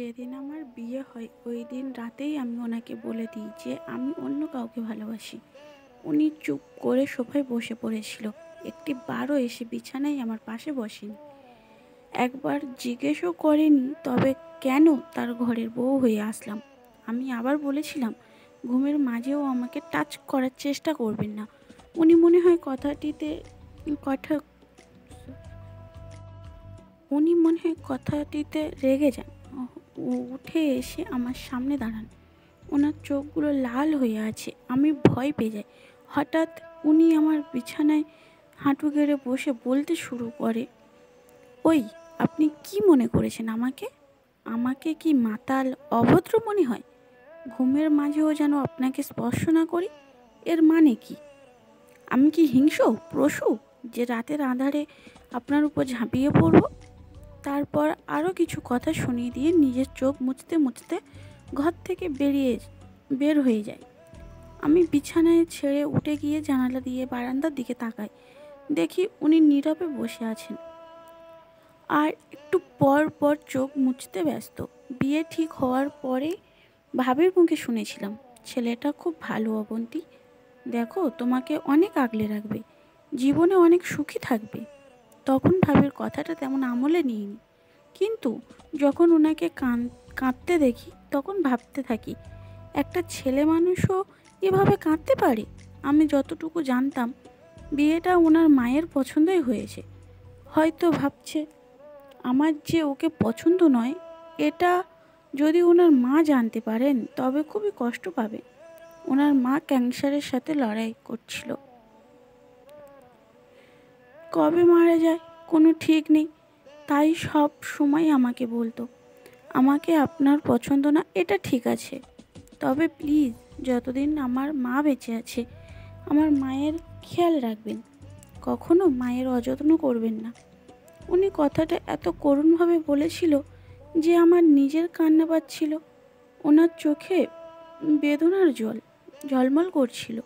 যেদিন আমার বিয়ে হয় ওই দিন রাতেই আমি ওনাকে বলে দিই যে আমি অন্য কাউকে ভালোবাসি। উনি চুপ করে সোফায় বসে পড়েছিল, একটি বারও এসে বিছানায় আমার পাশে বসেনি, একবার জিজ্ঞেসও করেনি তবে কেন তার ঘরের বউ হয়ে আসলাম। আমি আবার বলেছিলাম ঘুমের মাঝেও আমাকে টাচ করার চেষ্টা করবেন না। উনি মনে হয় কথা কথাটিতে রেগে যান। উঠে এসে আমার সামনে দাঁড়ান। ওনার চোখগুলো লাল হয়ে আছে, আমি ভয় পেয়ে যাই। হঠাৎ উনি আমার বিছানায় হাঁটু গেড়ে বসে বলতে শুরু করে, ওই, আপনি কি মনে করেছেন আমাকে? আমাকে কি মাতাল, অভদ্র মনে হয়? ঘুমের মাঝেও যেন আপনাকে স্পর্শ না করি, এর মানে কি? আমি কি হিংস্র পশু যে রাতের আঁধারে আপনার উপর ঝাঁপিয়ে পড়ব? তারপর আরও কিছু কথা শুনিয়ে দিয়ে নিজের চোখ মুছতে মুছতে ঘর থেকে বের হয়ে যায়। আমি বিছানায় ছেড়ে উঠে গিয়ে জানালা দিয়ে বারান্দার দিকে তাকাই। দেখি উনি নীরবে বসে আছেন আর একটু পর পর চোখ মুছতে ব্যস্ত। বিয়ে ঠিক হওয়ার পরে ভাবির মুখে শুনেছিলাম, ছেলেটা খুব ভালো অবন্তী, দেখো তোমাকে অনেক আগলে রাখবে, জীবনে অনেক সুখী থাকবে। তখন ভাবির কথাটা তেমন আমলে নিইনি, কিন্তু যখন ওনাকে কাঁদতে দেখি তখন ভাবতে থাকি একটা ছেলে মানুষও এভাবে কাঁদতে পারে। আমি যতটুকু জানতাম বিয়েটা ওনার মায়ের পছন্দই হয়েছে। হয়তো ভাবছে আমার যে ওকে পছন্দ নয়, এটা যদি ওনার মা জানতে পারেন তবে খুবই কষ্ট পাবে। ওনার মা ক্যান্সারের সাথে লড়াই করছিল, কবে মারা যায় কোনো ঠিক নেই। তাই সব সময় আমাকে বলতো, আমাকে আপনার পছন্দ না এটা ঠিক আছে, তবে প্লিজ যতদিন আমার মা বেঁচে আছে আমার মায়ের খেয়াল রাখবেন, কখনো মায়ের অযত্ন করবেন না। উনি কথাটা এত করুণভাবে বলেছিল যে আমার নিজের কান্না পাচ্ছিল। ওনার চোখে বেদনার জল ঝলমল করছিল।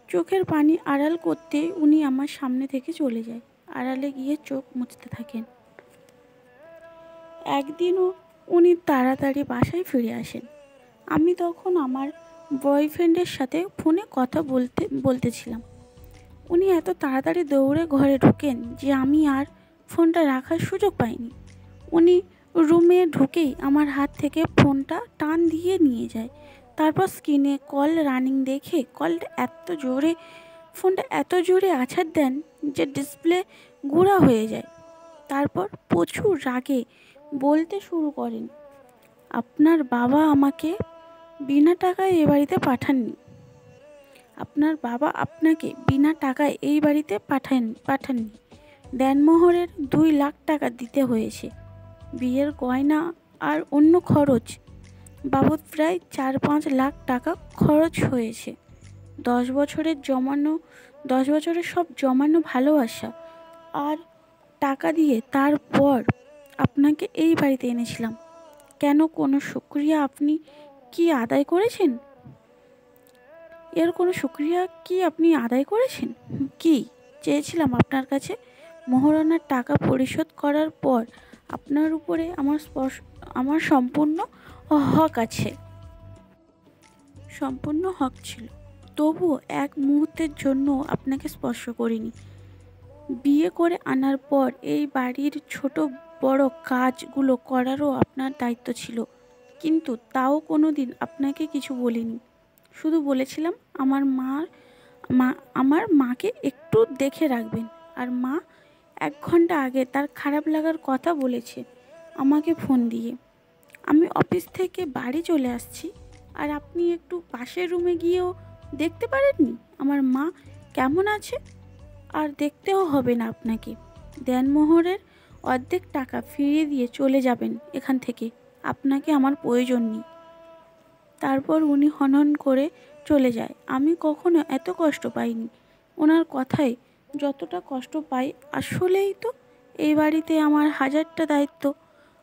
চোখের পানি আড়াল করতে উনি আমার সামনে থেকে চলে যায়, আড়ালে গিয়ে চোখ মুছতে থাকেন। একদিনও উনি তাড়াতাড়ি বাসায় ফিরে আসেন। আমি তখন আমার বয়ফ্রেন্ডের সাথে ফোনে কথা বলতেছিলাম। উনি এত তাড়াতাড়ি দৌড়ে ঘরে ঢোকেন যে আমি আর ফোনটা রাখার সুযোগ পাইনি। উনি রুমে ঢুকেই আমার হাত থেকে ফোনটা টান দিয়ে নিয়ে যায়। তারপর স্ক্রিনে কল রানিং দেখে ফোনটা এত জোরে আছাড় দেন যে ডিসপ্লে গুঁড়া হয়ে যায়। তারপর প্রচুর রাগে বলতে শুরু করেন, আপনার বাবা আমাকে বিনা টাকায় এ বাড়িতে পাঠাননি, আপনার বাবা আপনাকে বিনা টাকায় এই বাড়িতে পাঠাননি। দেনমোহরের 2 লাখ টাকা দিতে হয়েছে, বিয়ের গয়না আর অন্য খরচ বাবদ প্রায় 4-5 লাখ টাকা খরচ হয়েছে। 10 বছরের সব জমানো ভালোবাসা আর টাকা দিয়ে তারপর আপনাকে এই বাড়িতে এনেছিলাম। কেন কোনো শুকরিয়া আপনি কি আদায় করেছেন? এর কোনো শুকরিয়া কি আপনি আদায় করেছেন? কি চেয়েছিলাম আপনার কাছে? মোহরানার টাকা পরিশোধ করার পর আপনার উপরে আমার সম্পূর্ণ হক ছিল, তবুও এক মুহূর্তের জন্য আপনাকে স্পর্শ করিনি। বিয়ে করে আনার পর এই বাড়ির ছোট বড় কাজগুলো করারও আপনার দায়িত্ব ছিল, কিন্তু তাও কোনো দিন আপনাকে কিছু বলিনি। শুধু বলেছিলাম আমার মাকে একটু দেখে রাখবেন। আর মা 1 ঘন্টা আগে তার খারাপ লাগার কথা বলেছে আমাকে ফোন দিয়ে। আমি অফিস থেকে বাড়ি চলে আসছি আর আপনি একটু পাশের রুমে গিয়েও দেখতে পারেননি আমার মা কেমন আছে? আর দেখতেও হবে না আপনাকে। দেনমোহরের অর্ধেক টাকা ফিরিয়ে দিয়ে চলে যাবেন এখান থেকে, আপনাকে আমার প্রয়োজন নেই। তারপর উনি হনহন করে চলে যায়। আমি কখনো এত কষ্ট পাইনি। ওনার কথায় যতটা কষ্ট পাই, আসলেই তো এই বাড়িতে আমার 1000টা দায়িত্ব,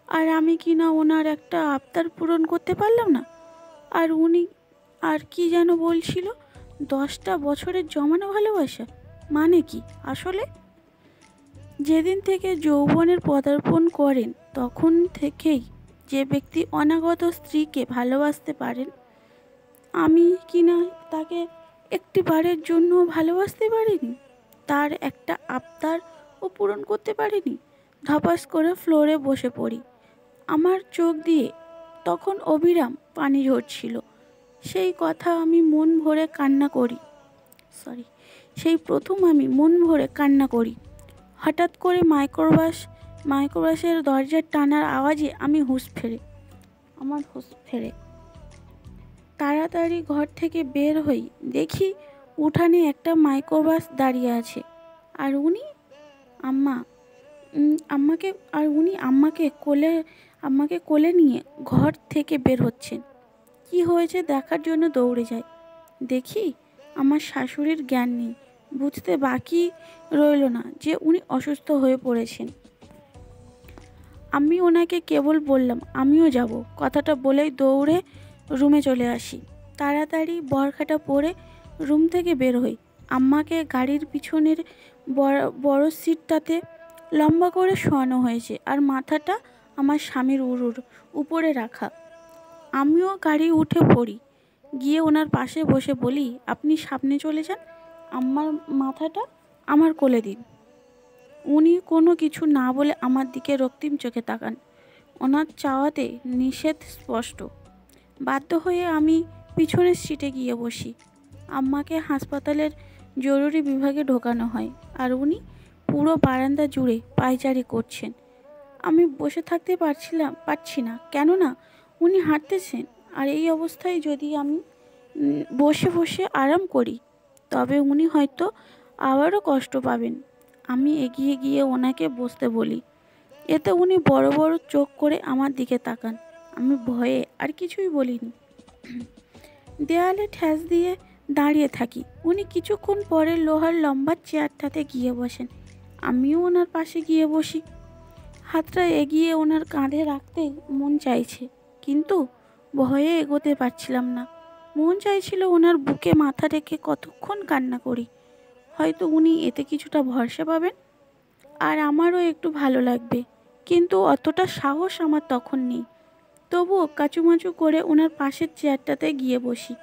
আর আমি কি না ওনার একটা আবদার পূরণ করতে পারলাম না। আর উনি আর কি যেন বলছিল, 10টা বছরের জমানো ভালোবাসা মানে কি আসলে? যেদিন থেকে যৌবনের পদার্পণ করেন তখন থেকেই যে ব্যক্তি অনাগত স্ত্রীকে ভালোবাসতে পারেন, আমি কি না তাকে একটি বারের জন্য ভালোবাসতে পারিনি? তার একটা আবদারও পূরণ করতে পারিনি? ধপাস করে ফ্লোরে বসে পড়ি। আমার চোখ দিয়ে তখন অবিরাম পানি ঝরছিল। সেই কথা আমি মন ভরে কান্না করি সেই প্রথম আমি মন ভরে কান্না করি। হঠাৎ করে মাইক্রোবাসের দরজার টানার আওয়াজে আমার হুঁশ ফেরে। তাড়াতাড়ি ঘর থেকে বের হই, দেখি উঠানে একটা মাইক্রোবাস দাঁড়িয়ে আছে। আর উনি আমাকে কোলে নিয়ে ঘর থেকে বের হচ্ছেন। কি হয়েছে দেখার জন্য দৌড়ে যাই। দেখি আমার শাশুড়ির জ্ঞান নেই। বুঝতে বাকি রইল না যে উনি অসুস্থ হয়ে পড়েছেন। আমি ওনাকে কেবল বললাম আমিও যাব। কথাটা বলেই দৌড়ে রুমে চলে আসি। তাড়াতাড়ি বরখাটা পরে রুম থেকে বের হই। আম্মাকে গাড়ির পিছনের বড় সিটটাতে লম্বা করে শোয়ানো হয়েছে, আর মাথাটা আমার স্বামীর উপরে রাখা। আমিও গাড়ি উঠে পড়ি, গিয়ে ওনার পাশে বসে বলি, আপনি সামনে চলে যান, আমার মাথাটা আমার কোলে দিন। উনি কোনো কিছু না বলে আমার দিকে রক্তিম চোখে তাকান। ওনার চাওয়াতে নিষেধ স্পষ্ট। বাধ্য হয়ে আমি পিছনের সিটে গিয়ে বসি। আম্মাকে হাসপাতালের জরুরি বিভাগে ঢোকানো হয়, আর উনি পুরো বারান্দা জুড়ে পায়চারি করছেন। আমি বসে থাকতে পারছি না, কেননা উনি হাঁটতেছেন। আর এই অবস্থায় যদি আমি বসে বসে আরাম করি, তবে উনি হয়তো আবারও কষ্ট পাবেন। আমি এগিয়ে গিয়ে ওনাকে বসতে বলি। এতে উনি বড় বড় চোখ করে আমার দিকে তাকান। আমি ভয়ে আর কিছুই বলিনি। দেয়ালে ঠেস দিয়ে দাঁড়িয়ে থাকি। উনি কিছুক্ষণ পরে লোহার লম্বা চেয়ারটাতে গিয়ে বসেন। আমিও ওনার পাশে গিয়ে বসি। হাতটা এগিয়ে ওনার কাঁধে রাখতে মন চাইছে, কিন্তু ভয়ে এগোতে পারছিলাম না। মন চাইছিল ওনার বুকে মাথা রেখে কতক্ষণ কান্না করি। হয়তো উনি এতে কিছুটা ভরসা পাবেন, আর আমারও একটু ভালো লাগবে। কিন্তু অতটা সাহস আমার তখন নেই। তবুও কাচুমাচু করে ওনার পাশের চেয়ারটাতে গিয়ে বসি।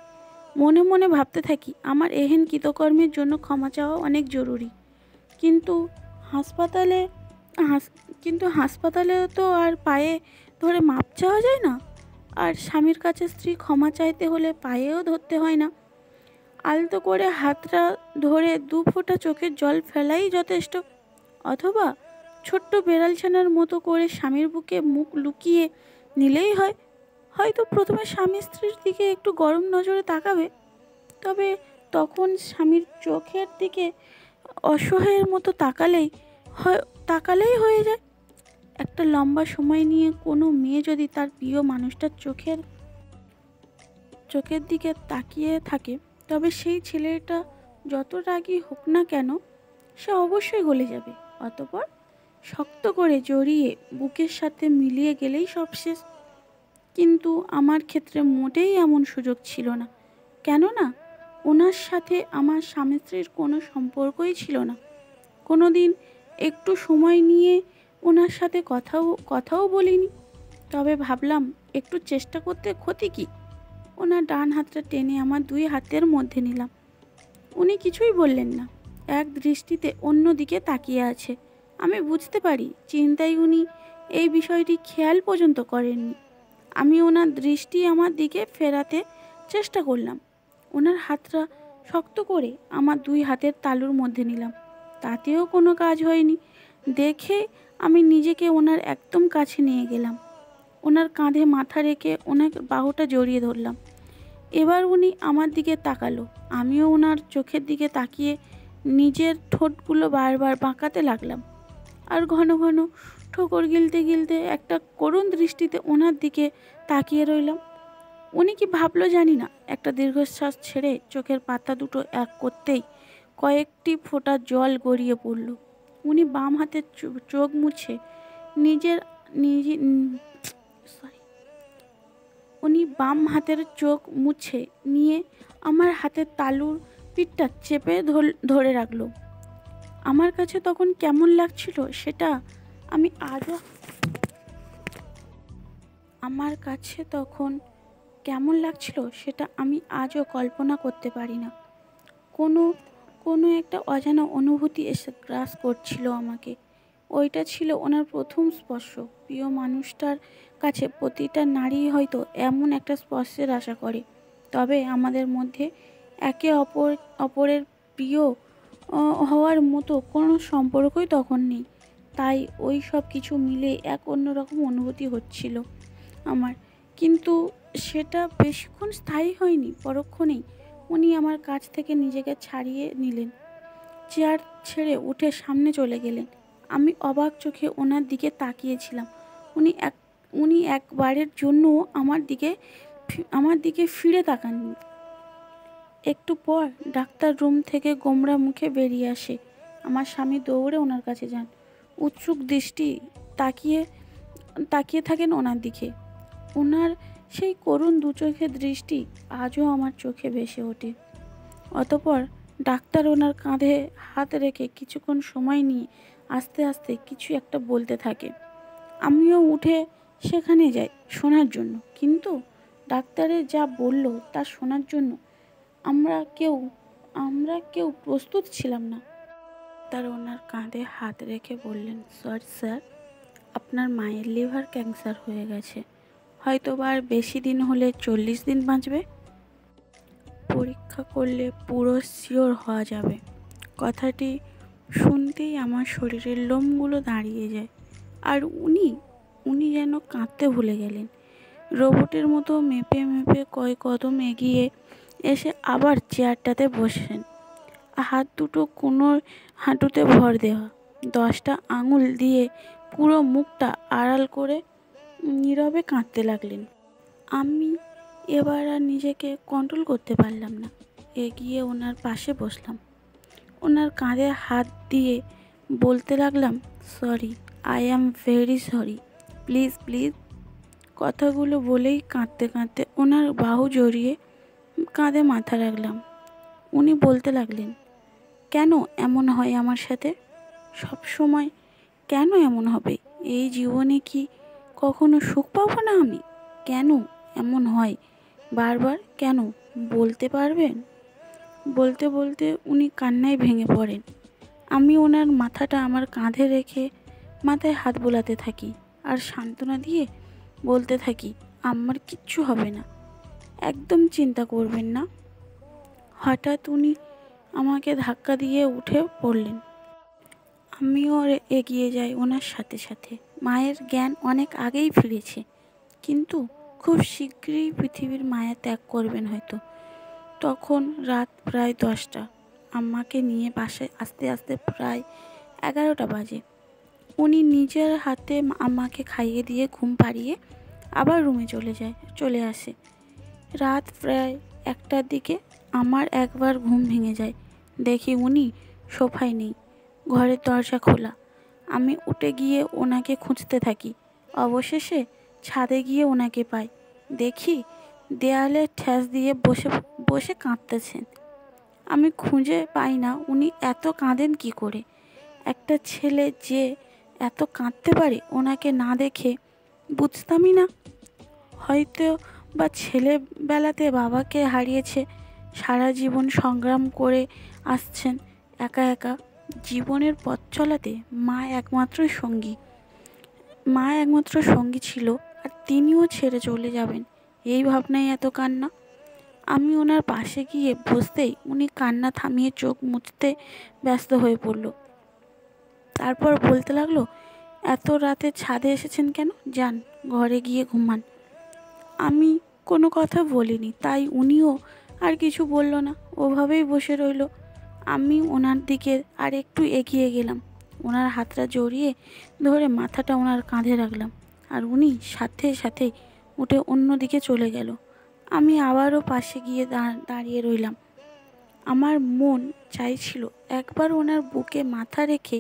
মনে মনে ভাবতে থাকি, আমার এহেন কৃতকর্মের জন্য ক্ষমা চাওয়া অনেক জরুরি। কিন্তু হাসপাতালে তো আর পায়ে ধরে মাপ চাওয়া যায় না। আর স্বামীর কাছে স্ত্রী ক্ষমা চাইতে হলে পায়েও ধরতে হয় না। আলতো করে হাতটা ধরে 2 ফোঁটা চোখের জল ফেলাই যথেষ্ট। অথবা ছোট্ট বেড়ালছানার মতো করে স্বামীর বুকে মুখ লুকিয়ে নিলেই হয়। হয়তো প্রথমে স্বামী স্ত্রীর দিকে একটু গরম নজরে তাকাবে, তবে তখন স্বামীর চোখের দিকে অসহায়ের মতো তাকালেই হয়ে যায়। একটা লম্বা সময় নিয়ে কোনো মেয়ে যদি তার প্রিয় মানুষটার চোখের দিকে তাকিয়ে থাকে, তবে সেই ছেলেটা যত রাগী হোক না কেন, সে অবশ্যই গলে যাবে। অতঃপর শক্ত করে জড়িয়ে বুকের সাথে মিলিয়ে গেলেই সব শেষ। কিন্তু আমার ক্ষেত্রে মোটেই এমন সুযোগ ছিল না, কেননা ওনার সাথে আমার স্বামী স্ত্রীর কোনো সম্পর্কই ছিল না। কোনো দিন একটু সময় নিয়ে ওনার সাথে কথাও বলিনি। তবে ভাবলাম একটু চেষ্টা করতে ক্ষতি কী। ওনার ডান হাতটা টেনে আমার 2 হাতের মধ্যে নিলাম। উনি কিছুই বললেন না, এক দৃষ্টিতে অন্য দিকে তাকিয়ে আছে। আমি বুঝতে পারি চিন্তায় উনি এই বিষয়টি খেয়াল পর্যন্ত করেননি। আমি ওনার দৃষ্টি আমার দিকে ফেরাতে চেষ্টা করলাম। ওনার হাতটা শক্ত করে আমার 2 হাতের তালুর মধ্যে নিলাম। তাতেও কোনো কাজ হয়নি। দেখে আমি নিজেকে ওনার একদম কাছে নিয়ে গেলাম। ওনার কাঁধে মাথা রেখে ওনার বাহুটা জড়িয়ে ধরলাম। এবার উনি আমার দিকে তাকালো। আমিও ওনার চোখের দিকে তাকিয়ে নিজের ঠোঁটগুলো বারবার বাঁকাতে লাগলাম, আর ঘন ঘন ঠোকর গিলতে একটা করুণ দৃষ্টিতে ওনার দিকে তাকিয়ে রইলাম। উনি কি ভাবলো জানি না, একটা দীর্ঘশ্বাস ছেড়ে চোখের পাতা দুটো এক করতেই কয়েকটি ফোঁটা জল গড়িয়ে পড়ল। উনি বাম হাতের চোখ মুছে বাম হাতের চোখ মুছে নিয়ে আমার হাতের তালুর পিঠটা চেপে ধরে রাখলো। আমার কাছে তখন কেমন লাগছিল সেটা আমি আমার কাছে তখন কেমন লাগছিল সেটা আমি আজও কল্পনা করতে পারি না। কোনো কোনো একটা অজানা অনুভূতি এসে গ্রাস করছিল আমাকে। ওইটা ছিল ওনার প্রথম স্পর্শ। প্রিয় মানুষটার কাছে প্রতিটা নারী হয়তো এমন একটা স্পর্শের আশা করে, তবে আমাদের মধ্যে একে অপরের প্রিয় হওয়ার মতো কোনো সম্পর্কই তখন নেই। তাই ওই সব কিছু মিলে এক অন্যরকম অনুভূতি হচ্ছিল আমার। কিন্তু সেটা বেশিক্ষণ স্থায়ী হয়নি। পরক্ষণেই উনি আমার কাছ থেকে নিজেকে ছাড়িয়ে নিলেন, চেয়ার ছেড়ে উঠে সামনে চলে গেলেন। আমি অবাক চোখে ওনার দিকে তাকিয়েছিলাম। উনি একবারের জন্যও আমার দিকে ফিরে তাকাননি। একটু পর ডাক্তার রুম থেকে গোমরা মুখে বেরিয়ে আসে। আমার স্বামী দৌড়ে ওনার কাছে যান, উৎসুক দৃষ্টি তাকিয়ে তাকিয়ে থাকেন ওনার দিকে। ওনার সেই করুণ দু চোখের দৃষ্টি আজও আমার চোখে ভেসে ওঠে। অতঃপর ডাক্তার ওনার কাঁধে হাত রেখে কিছুক্ষণ সময় নিয়ে আস্তে আস্তে কিছু একটা বলতে থাকে। আমিও উঠে সেখানে যাই শোনার জন্য, কিন্তু ডাক্তারের যা বলল তা শোনার জন্য আমরা কেউ প্রস্তুত ছিলাম না। তার ওনার কাঁধে হাত রেখে বললেন, সরি স্যার, আপনার মায়ের লিভার ক্যান্সার হয়ে গেছে। হয়তো বা আর বেশি দিন হলে 40 দিন বাঁচবে। পরীক্ষা করলে পুরো শিওর হওয়া যাবে। কথাটি শুনতেই আমার শরীরের লোমগুলো দাঁড়িয়ে যায়। আর উনি যেন কাঁদতে ভুলে গেলেন। রোবটের মতো মেপে মেপে কয়েক কদম এগিয়ে এসে আবার চেয়ারটাতে বসেন। হাত দুটো কোনোর হাঁটুতে ভর দেওয়া, 10টা আঙুল দিয়ে পুরো মুখটা আড়াল করে নীরবে কাঁদতে লাগলেন। আমি এবার আর নিজেকে কন্ট্রোল করতে পারলাম না। এগিয়ে ওনার পাশে বসলাম। ওনার কাঁধে হাত দিয়ে বলতে লাগলাম, sorry, I am very sorry, please please. কথাগুলো বলেই কাঁদতে কাঁদতে ওনার বাহু জড়িয়ে কাঁধে মাথা রাখলাম। উনি বলতে লাগলেন, কেন এমন হয় আমার সাথে? সব সময় কেন এমন হবে? এই জীবনে কি কখনো সুখ পাবো না আমি? কেন এমন হয় বারবার? কেন বলতে পারবেন? বলতে বলতে উনি কান্নায় ভেঙে পড়েন। আমি ওনার মাথাটা আমার কাঁধে রেখে মাথায় হাত বোলাতে থাকি আর সান্ত্বনা দিয়ে বলতে থাকি, আমার কিচ্ছু হবে না, একদম চিন্তা করবেন না। হঠাৎ উনি আমাকে ধাক্কা দিয়ে উঠে পড়লেন। আমিও এগিয়ে যাই ওনার সাথে সাথে। মায়ের জ্ঞান অনেক আগেই ফিরেছে, কিন্তু খুব শীঘ্রই পৃথিবীর মায়া ত্যাগ করবেন হয়তো। তখন রাত প্রায় 10টা। আমাকে নিয়ে বাসায় আস্তে আস্তে প্রায় 11টা বাজে। উনি নিজের হাতে আমাকে খাইয়ে দিয়ে ঘুম পাড়িয়ে আবার রুমে চলে আসে। রাত প্রায় 1টার দিকে আমার একবার ঘুম ভেঙে যায়। দেখি উনি সোফায় নেই, ঘরের দরজা খোলা। আমি উঠে গিয়ে ওনাকে খুঁজতে থাকি। অবশেষে ছাদে গিয়ে ওনাকে পাই। দেখি দেয়ালে ঠ্যাস দিয়ে বসে বসে কাঁদতেছেন। আমি খুঁজে পাই না উনি এত কাঁদেন কি করে। একটা ছেলে যে এত কাঁদতে পারে ওনাকে না দেখে বুঝতামই না। হয়তো বা ছেলেবেলাতে বাবাকে হারিয়েছে, সারা জীবন সংগ্রাম করে আসছেন একা একা। জীবনের পথ চলাতে মা একমাত্র সঙ্গী ছিল, আর তিনিও ছেড়ে চলে যাবেন, এই ভাবনায় এত কান্না। আমি ওনার পাশে গিয়ে বসতেই উনি কান্না থামিয়ে চোখ মুছতে ব্যস্ত হয়ে পড়ল। তারপর বলতে লাগলো, এত রাতে ছাদে এসেছেন কেন? যান ঘরে গিয়ে ঘুমান। আমি কোনো কথা বলিনি, তাই উনিও আর কিছু বলল না, ওভাবেই বসে রইল। আমি ওনার দিকে আর একটু এগিয়ে গেলাম, ওনার হাতটা জড়িয়ে ধরে মাথাটা ওনার কাঁধে রাখলাম, আর উনি সাথে সাথে উঠে অন্য দিকে চলে গেল। আমি আবারও পাশে গিয়ে দাঁড়িয়ে রইলাম। আমার মন চাইছিল একবার ওনার বুকে মাথা রেখে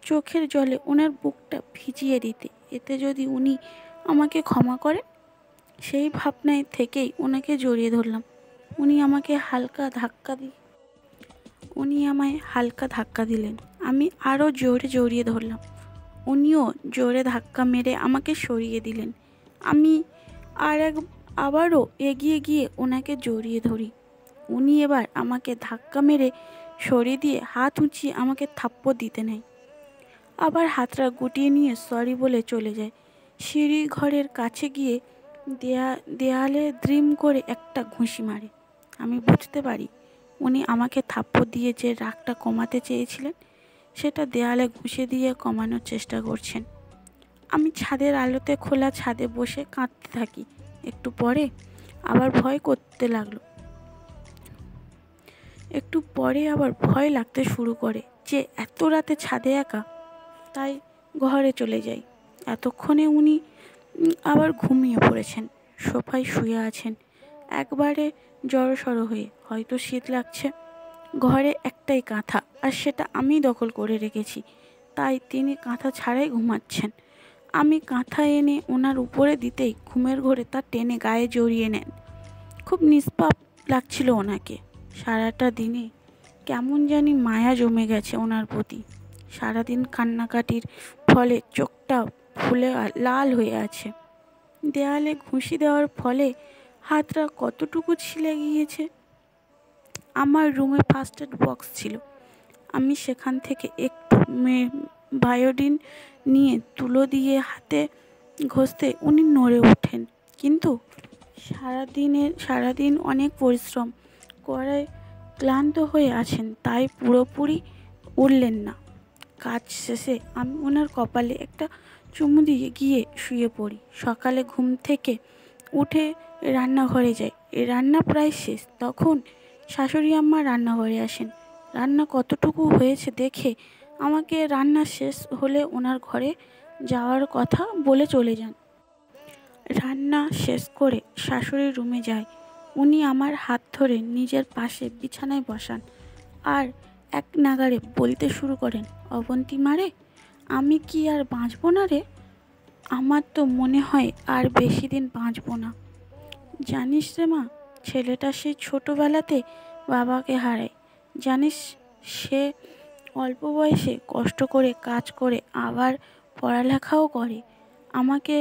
চোখের জলে ওনার বুকটা ভিজিয়ে দিতে, এতে যদি উনি আমাকে ক্ষমা করেন। সেই ভাবনায় থেকেই ওনাকে জড়িয়ে ধরলাম। উনি আমায় হালকা ধাক্কা দিলেন। আমি আরও জোরে জড়িয়ে ধরলাম। উনিও জোরে ধাক্কা মেরে আমাকে সরিয়ে দিলেন। আমি আবারও এগিয়ে গিয়ে ওনাকে জড়িয়ে ধরি। উনি এবার আমাকে ধাক্কা মেরে সরিয়ে দিয়ে হাত উঁচিয়ে আমাকে থাপ্পড় দিতে নেয়। আবার হাতটা গুটিয়ে নিয়ে সরি বলে চলে যায়। সিঁড়ি ঘরের কাছে গিয়ে দেয়ালে দ্রিম করে একটা ঘুষি মারে। আমি বুঝতে পারি উনি আমাকে থাপ্পড় দিয়ে যে রাগটা কমাতে চেয়েছিলেন সেটা দেয়ালে ঘুষে দিয়ে কমানোর চেষ্টা করছেন। আমি ছাদের আলোতে খোলা ছাদে বসে কাঁদতে থাকি। একটু পরে আবার ভয় লাগতে শুরু করে যে এত রাতে ছাদে একা। তাই ঘরে চলে যাই। এতক্ষণে উনি আবার ঘুমিয়ে পড়েছেন, সোফায় শুয়ে আছেন একবারে জড়সড় হয়ে। হয়তো শীত লাগছে। ঘরে একটাই কাঁথা, আর সেটা আমি দখল করে রেখেছি, তাই তিনি কাঁথা ছাড়াই ঘুমাচ্ছেন। আমি কাঁথা এনে ওনার উপরে দিতেই ঘুমের ঘোরে তা টেনে গায়ে জড়িয়ে নেন। খুব নিষ্পাপ লাগছিল ওনাকে। সারাটা দিনে কেমন জানি মায়া জমে গেছে ওনার প্রতি। সারাদিন কান্নাকাটির ফলে চোখটা ফুলে লাল হয়ে আছে। দেয়ালে ঘুষি দেওয়ার ফলে হাতটা কতটুকু ছিলে গিয়েছে। আমার রুমে ফার্স্ট এড বক্স ছিল। আমি সেখান থেকে একটু বায়োডিন নিয়ে তুলো দিয়ে হাতে ঘষতে উনি নড়ে ওঠেন, কিন্তু সারাদিন অনেক পরিশ্রম করায় ক্লান্ত হয়ে আছেন, তাই পুরোপুরি উঠলেন না। কাজ শেষে আমি ওনার কপালে একটা চুমু দিয়ে গিয়ে শুয়ে পড়ি। সকালে ঘুম থেকে উঠে রান্নাঘরে যাই। রান্না প্রায় শেষ। তখন শাশুড়ি আম্মা রান্নাঘরে আসেন। রান্না কতটুকু হয়েছে দেখে আমাকে রান্না শেষ হলে ওনার ঘরে যাওয়ার কথা বলে চলে যান। রান্না শেষ করে শাশুড়ির রুমে যাই। উনি আমার হাত ধরে নিজের পাশে বিছানায় বসান আর এক নাগাড়ে বলতে শুরু করেন, অবন্তী মারে, আমি কি আর বাঁচবো না রে? আমার তো মনে হয় আর বেশি দিন বাঁচবো না। জানিস রে মা, ছেলেটা সেই ছোটোবেলাতে বাবাকে হারায়। জানিস, সে অল্প বয়সে কষ্ট করে কাজ করে আবার পড়ালেখাও করে। আমাকে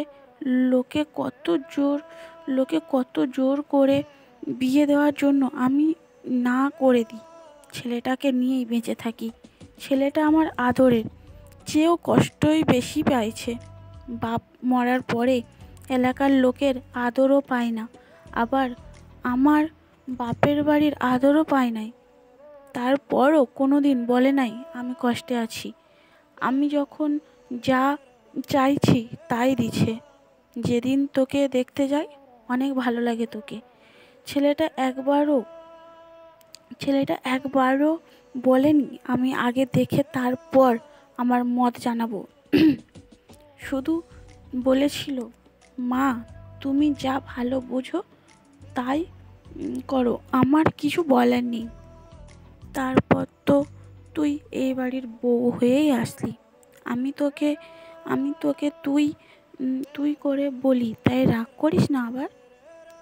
লোকে কত জোর করে বিয়ে দেওয়ার জন্য আমি না করে দিই। ছেলেটাকে নিয়েই বেঁচে থাকি। ছেলেটা আমার আদরের চেয়েও কষ্টই বেশি পাইছে। বাপ মরার পরে এলাকার লোকের আদরও পায় না, আবার আমার বাপের বাড়ির আদরও পায় নাই। তারপরও কোনো দিন বলে নাই আমি কষ্টে আছি। আমি যখন যা চাইছি তাই দিছে। যেদিন তোকে দেখতে যাই অনেক ভালো লাগে তোকে। ছেলেটা একবারও বলেনি আমি আগে দেখে তারপর আমার মত জানাবো। শুধু বলেছিল, মা তুমি যা ভালো বোঝো তাই করো, আমার কিছু বলার নেই। তারপর তো তুই এই বাড়ির বউ হয়েই আসলি। আমি তোকে তুই করে বলি, তাই রাগ করিস না আবার।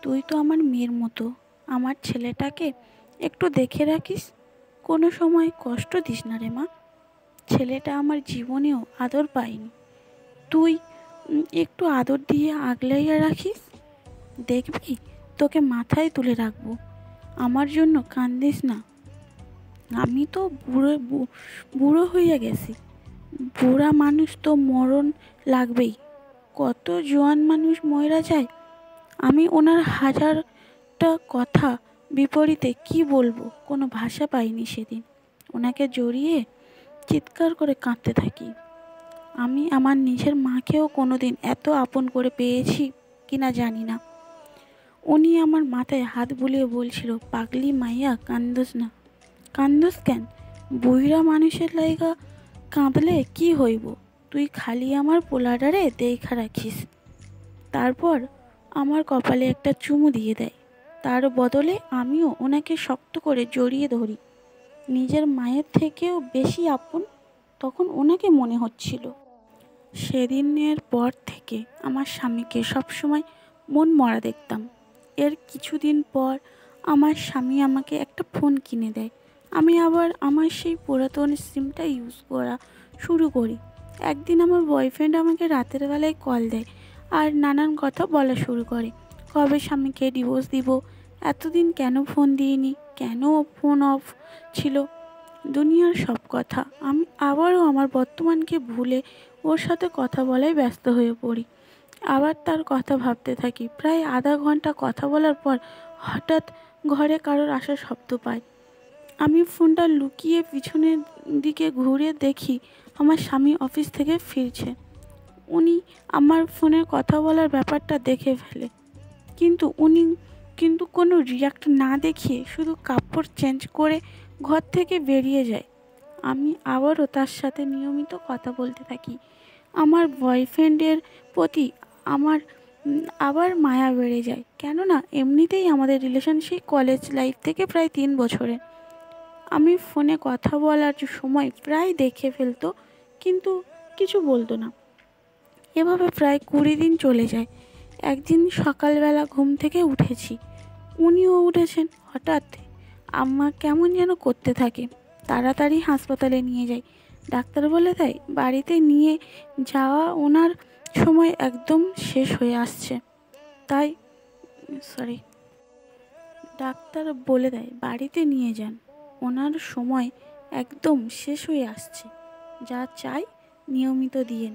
তুই তো আমার মেয়ের মতো। আমার ছেলেটাকে একটু দেখে রাখিস, কোনো সময় কষ্ট দিস না রে মা। ছেলেটা আমার জীবনেও আদর পায়নি। তুই একটু আদর দিয়ে আগলাইয়া রাখিস, দেখবি তোকে মাথায় তুলে রাখবো। আমার জন্য কান্দিস না। আমি তো বুড়ো হইয়া গেছি। বুড়া মানুষ তো মরণ লাগবেই। কত জোয়ান মানুষ মইরা যায়। আমি ওনার হাজারটা কথা বিপরীতে কি বলবো, কোনো ভাষা পাইনি সেদিন। ওনাকে জড়িয়ে চিৎকার করে কাঁদতে থাকি। আমি আমার নিজের মাকেও কোনোদিন এত আপন করে পেয়েছি কিনা জানি না। উনি আমার মাথায় হাত বুলিয়ে বলছিল, পাগলি মাইয়া, কান্দোস না। কান্দোস কেন? বুইরা মানুষের লাইগা কাঁদলে কি হইব? তুই খালি আমার পোলাডারে দেখা রাখিস। তারপর আমার কপালে একটা চুমু দিয়ে দেয়। তার বদলে আমিও ওনাকে শক্ত করে জড়িয়ে ধরি। নিজের মায়ের থেকেও বেশি আপন তখন ওনাকে মনে হচ্ছিল। সেদিনের পর থেকে আমার স্বামীকে সবসময় মন মরা দেখতাম। এর কিছুদিন পর আমার স্বামী আমাকে একটা ফোন কিনে দেয়। আমি আবার আমার সেই পুরাতন সিমটা ইউজ করা শুরু করি। একদিন আমার বয়ফ্রেন্ড আমাকে রাতের বেলায় কল দেয় আর নানান কথা বলা শুরু করে। কবে স্বামীকে ডিভোর্স দিব, এতদিন কেন ফোন দিইনি, কেন ফোন অফ ছিল, দুনিয়ার সব কথা। আমি আবারও আমার বর্তমানকে ভুলে ওর সাথে কথা বলায় ব্যস্ত হয়ে পড়ি। আবার তার কথা ভাবতে থাকি। প্রায় আধা ঘন্টা কথা বলার পর হঠাৎ ঘরে কারোর আসার শব্দ পাই। আমি ফোনটা লুকিয়ে পিছনের দিকে ঘুরে দেখি আমার স্বামী অফিস থেকে ফিরছে। উনি আমার ফোনে কথা বলার ব্যাপারটা দেখে ফেলে, কিন্তু কোনো রিয়াক্ট না দেখিয়ে শুধু কাপড় চেঞ্জ করে ঘর থেকে বেরিয়ে যায়। আমি আবারও তার সাথে নিয়মিত কথা বলতে থাকি। আমার বয়ফ্রেন্ডের প্রতি আমার আবার মায়া বেড়ে যায়, কেননা এমনিতেই আমাদের রিলেশন সেই কলেজ লাইফ থেকে প্রায় 3 বছরের। আমি ফোনে কথা বলার সময় প্রায় দেখে ফেলতো, কিন্তু কিছু বলতো না। এভাবে প্রায় 20 দিন চলে যায়। একদিন সকালবেলা ঘুম থেকে উঠেছি, উনিও উঠেছেন। হঠাৎ আম্মা কেমন যেন করতে থাকে। তাড়াতাড়ি হাসপাতালে নিয়ে যাই। ডাক্তার বলে দেয় বাড়িতে নিয়ে যাওয়া ওনার সময় একদম শেষ হয়ে আসছে। তাই সরি ডাক্তার বলে দেয় বাড়িতে নিয়ে যান, ওনার সময় একদম শেষ হয়ে আসছে। যা চাই নিয়মিত দিয়েন,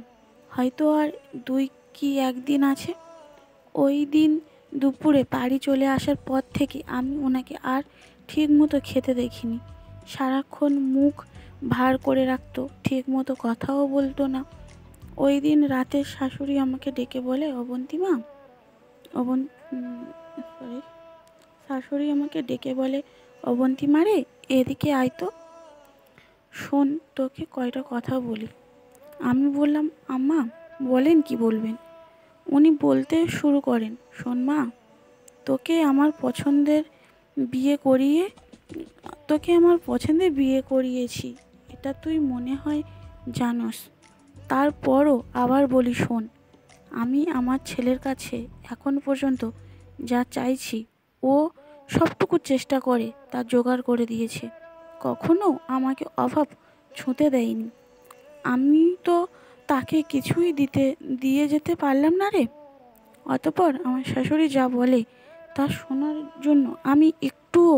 হয়তো আর 2 কি 1 দিন আছে। ওই দিন দুপুরে বাড়ি চলে আসার পর থেকে আমি ওনাকে আর ঠিক মতো খেতে দেখিনি। সারাক্ষণ মুখ ভার করে রাখতো, ঠিক মতো কথাও বলতো না। ওই দিন রাতে শাশুড়ি আমাকে ডেকে বলে, অবন্তিমা অবন সরি শাশুড়ি আমাকে ডেকে বলে, অবন্তিমা রে, এদিকে আয় তো, শোন তোকে কয়টা কথা বলি। আমি বললাম, আম্মা বলেন, কি বলবেন। উনি বলতে শুরু করেন, শোন মা, তোকে আমার পছন্দের বিয়ে করিয়ে তোকে আমার পছন্দের বিয়ে করিয়েছি, এটা তুই মনে হয় জানোস। তারপরও আবার বলি শোন, আমি আমার ছেলের কাছে এখন পর্যন্ত যা চাইছি ও সবটুকু চেষ্টা করে তা জোগাড় করে দিয়েছে, কখনো আমাকে অভাব ছুঁতে দেয়নি। আমি তো তাকে কিছুই দিয়ে যেতে পারলাম না রে। অতঃপর আমার শাশুড়ি যা বলে তা শোনার জন্য আমি একটুও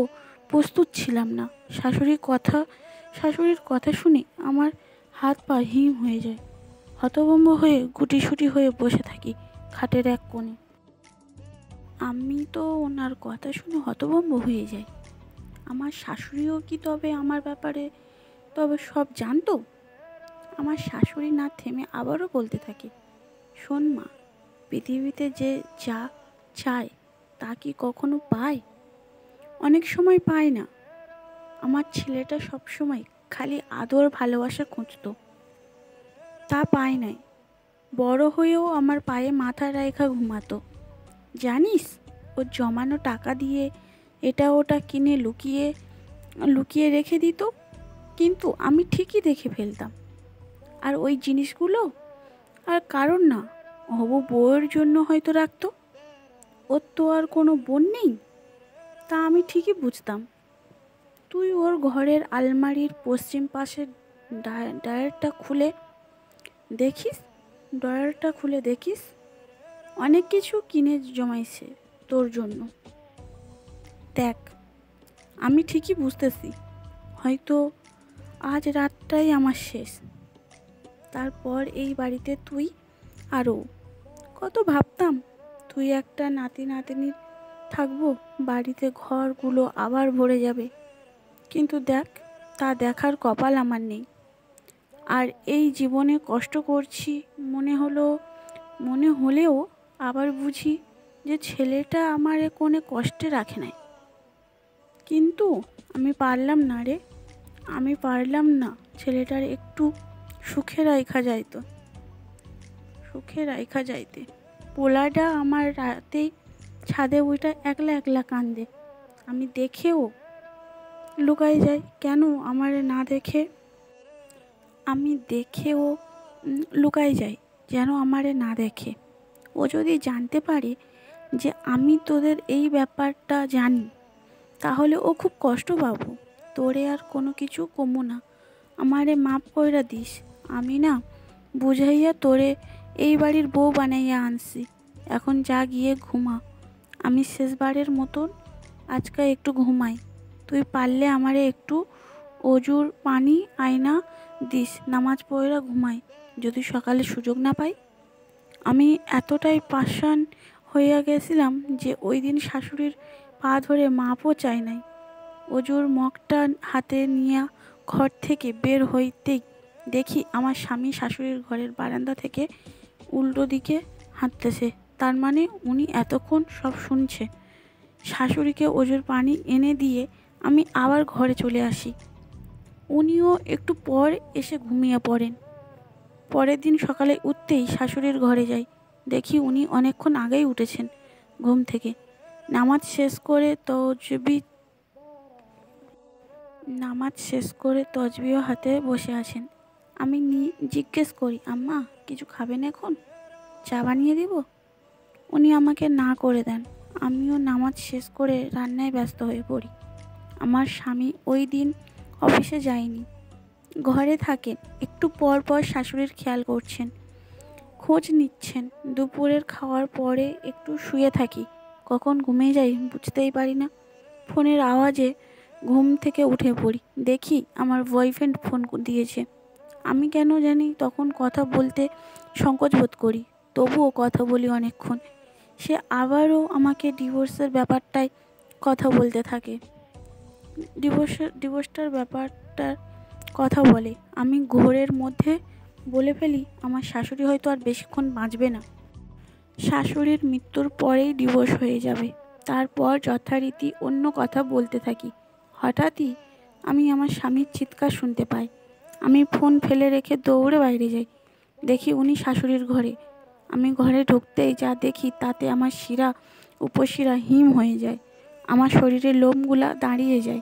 প্রস্তুত ছিলাম না। শাশুড়ির কথা শুনে আমার হাত পা হিম হয়ে যায়। হতভম্ব হয়ে গুটিসুটি হয়ে বসে থাকি খাটের এক কোণে। আমি তো ওনার কথা শুনে হতভম্ব হয়ে যাই। আমার শাশুড়িও কি তবে আমার ব্যাপারে সব জানতো? আমার শাশুড়ি না থেমে আবারও বলতে থাকে, শোন মা, পৃথিবীতে যে যা চায় তা কি কখনো পায়? অনেক সময় পায় না। আমার ছেলেটা সব সময় খালি আদর ভালোবাসা খুঁজতো, তা পায় নাই। বড় হয়েও আমার পায়ে মাথা রেখা ঘুমাতো। জানিস, ওর জমানো টাকা দিয়ে এটা ওটা কিনে লুকিয়ে লুকিয়ে রেখে দিত, কিন্তু আমি ঠিকই দেখে ফেলতাম। আর ওই জিনিসগুলো আর কারণ না, হবু বউয়ের জন্য হয়তো রাখতো। ওর তো আর কোনো বোন নেই, তা আমি ঠিকই বুঝতাম। তুই ওর ঘরের আলমারির পশ্চিম পাশের ড্রয়ারটা খুলে দেখিস, অনেক কিছু কিনে জমাইছে তোর জন্য। দেখ, আমি ঠিকই বুঝতেছি, হয়তো আজ রাতটাই আমার শেষ। তারপর এই বাড়িতে তুই আরও কত ভাবতাম তুই একটা নাতি নাতনি থাকবো, বাড়িতে ঘরগুলো আবার ভরে যাবে, কিন্তু দেখ, তা দেখার কপাল আমার নেই। আর এই জীবনে কষ্ট করছি মনে হলেও আবার বুঝি যে ছেলেটা আমার কোনো কষ্টে রাখে নাই। কিন্তু আমি পারলাম না রে, আমি পারলাম না ছেলেটার একটু সুখে রাইখা যাইতে। পোলাটা আমার রাতে ছাদে উইটা একলা একলা কান্দে, আমি দেখেও লুকাই যাই। কেন আমারে না দেখে? আমি দেখেও লুকাই যাই যেন আমারে না দেখে। ও যদি জানতে পারে যে আমি তোদের এই ব্যাপারটা জানি, তাহলে ও খুব কষ্ট পাবো। তোরে আর কোনো কিছু কমু না, আমারে মাপ কইরা দিস। আমি না বুঝাইয়া তোরে এই বাড়ির বউ বানাইয়া আনছি, এখন যা গিয়ে ঘুমা। আমি শেষবারের মতন আজকে একটু ঘুমাই। তুই পারলে আমারে একটু অজুর পানি আয়না দিস, নামাজ পড়া ঘুমাই, যদি সকালে সুযোগ না পাই। আমি এতটাই পাষাণ হইয়া গেছিলাম যে ওই দিন শাশুড়ির পা ধরে মাপও চাই নাই। অজুর মগটা হাতে নিয়ে ঘর থেকে বের হইতেই দেখি আমার স্বামী শাশুড়ির ঘরের বারান্দা থেকে উল্টো দিকে হাঁটতেছে। তার মানে উনি এতক্ষণ সব শুনছে। শাশুড়িকে অজুর পানি এনে দিয়ে আমি আবার ঘরে চলে আসি। উনিও একটু পর এসে ঘুমিয়ে পড়েন। পরের দিন সকালে উঠতেই শাশুড়ির ঘরে যাই, দেখি উনি অনেকক্ষণ আগেই উঠেছেন ঘুম থেকে। নামাজ শেষ করে তসবিহ হাতে বসে আছেন। আমি জিজ্ঞেস করি, আম্মা কিছু খাবেন এখন? চা বানিয়ে দিব? উনি আমাকে না করে দেন। আমিও নামাজ শেষ করে রান্নায় ব্যস্ত হয়ে পড়ি। আমার স্বামী ওই দিন অফিসে যায়নি, ঘরে থাকেন। একটু পর পর শাশুড়ির খেয়াল করছেন, খোঁজ নিচ্ছেন। দুপুরের খাওয়ার পরে একটু শুয়ে থাকি, কখন ঘুমিয়ে যাই বুঝতেই পারি না। ফোনের আওয়াজে ঘুম থেকে উঠে পড়ি, দেখি আমার বয়ফ্রেন্ড ফোন দিয়েছে। আমি কেন জানি তখন কথা বলতে সংকোচ বোধ করি, তবুও কথা বলি অনেকক্ষণ। সে আবারও আমাকে ডিভোর্সের ব্যাপারটায় কথা বলতে থাকে। ডিভোর্সটার ব্যাপারটার কথা বলে। আমি ঘোরের মধ্যে বলে ফেলি, আমার শাশুড়ি হয়তো আর বেশিক্ষণ বাঁচবে না। শাশুড়ির মৃত্যুর পরেই ডিভোর্স হয়ে যাবে। তারপর যথারীতি অন্য কথা বলতে থাকি। হঠাৎই আমি আমার স্বামীর চিৎকার শুনতে পাই। আমি ফোন ফেলে রেখে দৌড়ে বাইরে যাই, দেখি উনি শাশুড়ির ঘরে। আমি ঘরে ঢুকতেই যা দেখি তাতে আমার শিরা উপশিরা হিম হয়ে যায়, আমার শরীরের লোমগুলা দাঁড়িয়ে যায়।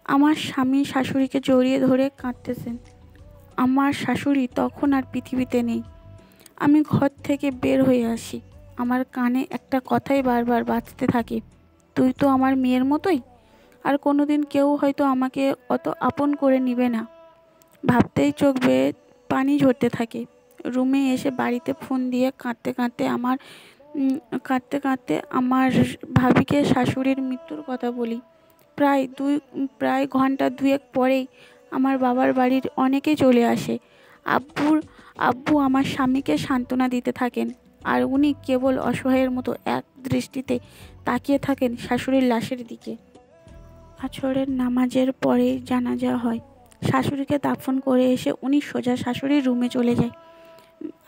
আমার স্বামী শাশুড়িকে জড়িয়ে ধরে কাঁদতেছেন। আমার শাশুড়ি তখন আর পৃথিবীতে নেই। আমি ঘর থেকে বের হয়ে আসি। আমার কানে একটা কথাই বারবার বাজতে থাকে, তুই তো আমার মেয়ের মতোই, আর কোনোদিন কেউ হয়তো আমাকে অত আপন করে নিবে না। ভাবতেই চোখ বেয়ে পানি ঝরতে থাকে। রুমে এসে বাড়িতে ফোন দিয়ে কাঁদতে কাঁদতে আমার ভাবিকে শাশুড়ির মৃত্যুর কথা বলি। প্রায় ঘন্টা দুয়েক পরেই আমার বাবার বাড়ির অনেকেই চলে আসে। আব্বু আমার স্বামীকে সান্ত্বনা দিতে থাকেন, আর উনি কেবল অসহায়ের মতো এক দৃষ্টিতে তাকিয়ে থাকেন শাশুড়ির লাশের দিকে। আছরের নামাজের পরেই জানাজা হয়। শাশুড়িকে দাফন করে এসে উনি সোজা শাশুড়ির রুমে চলে যায়,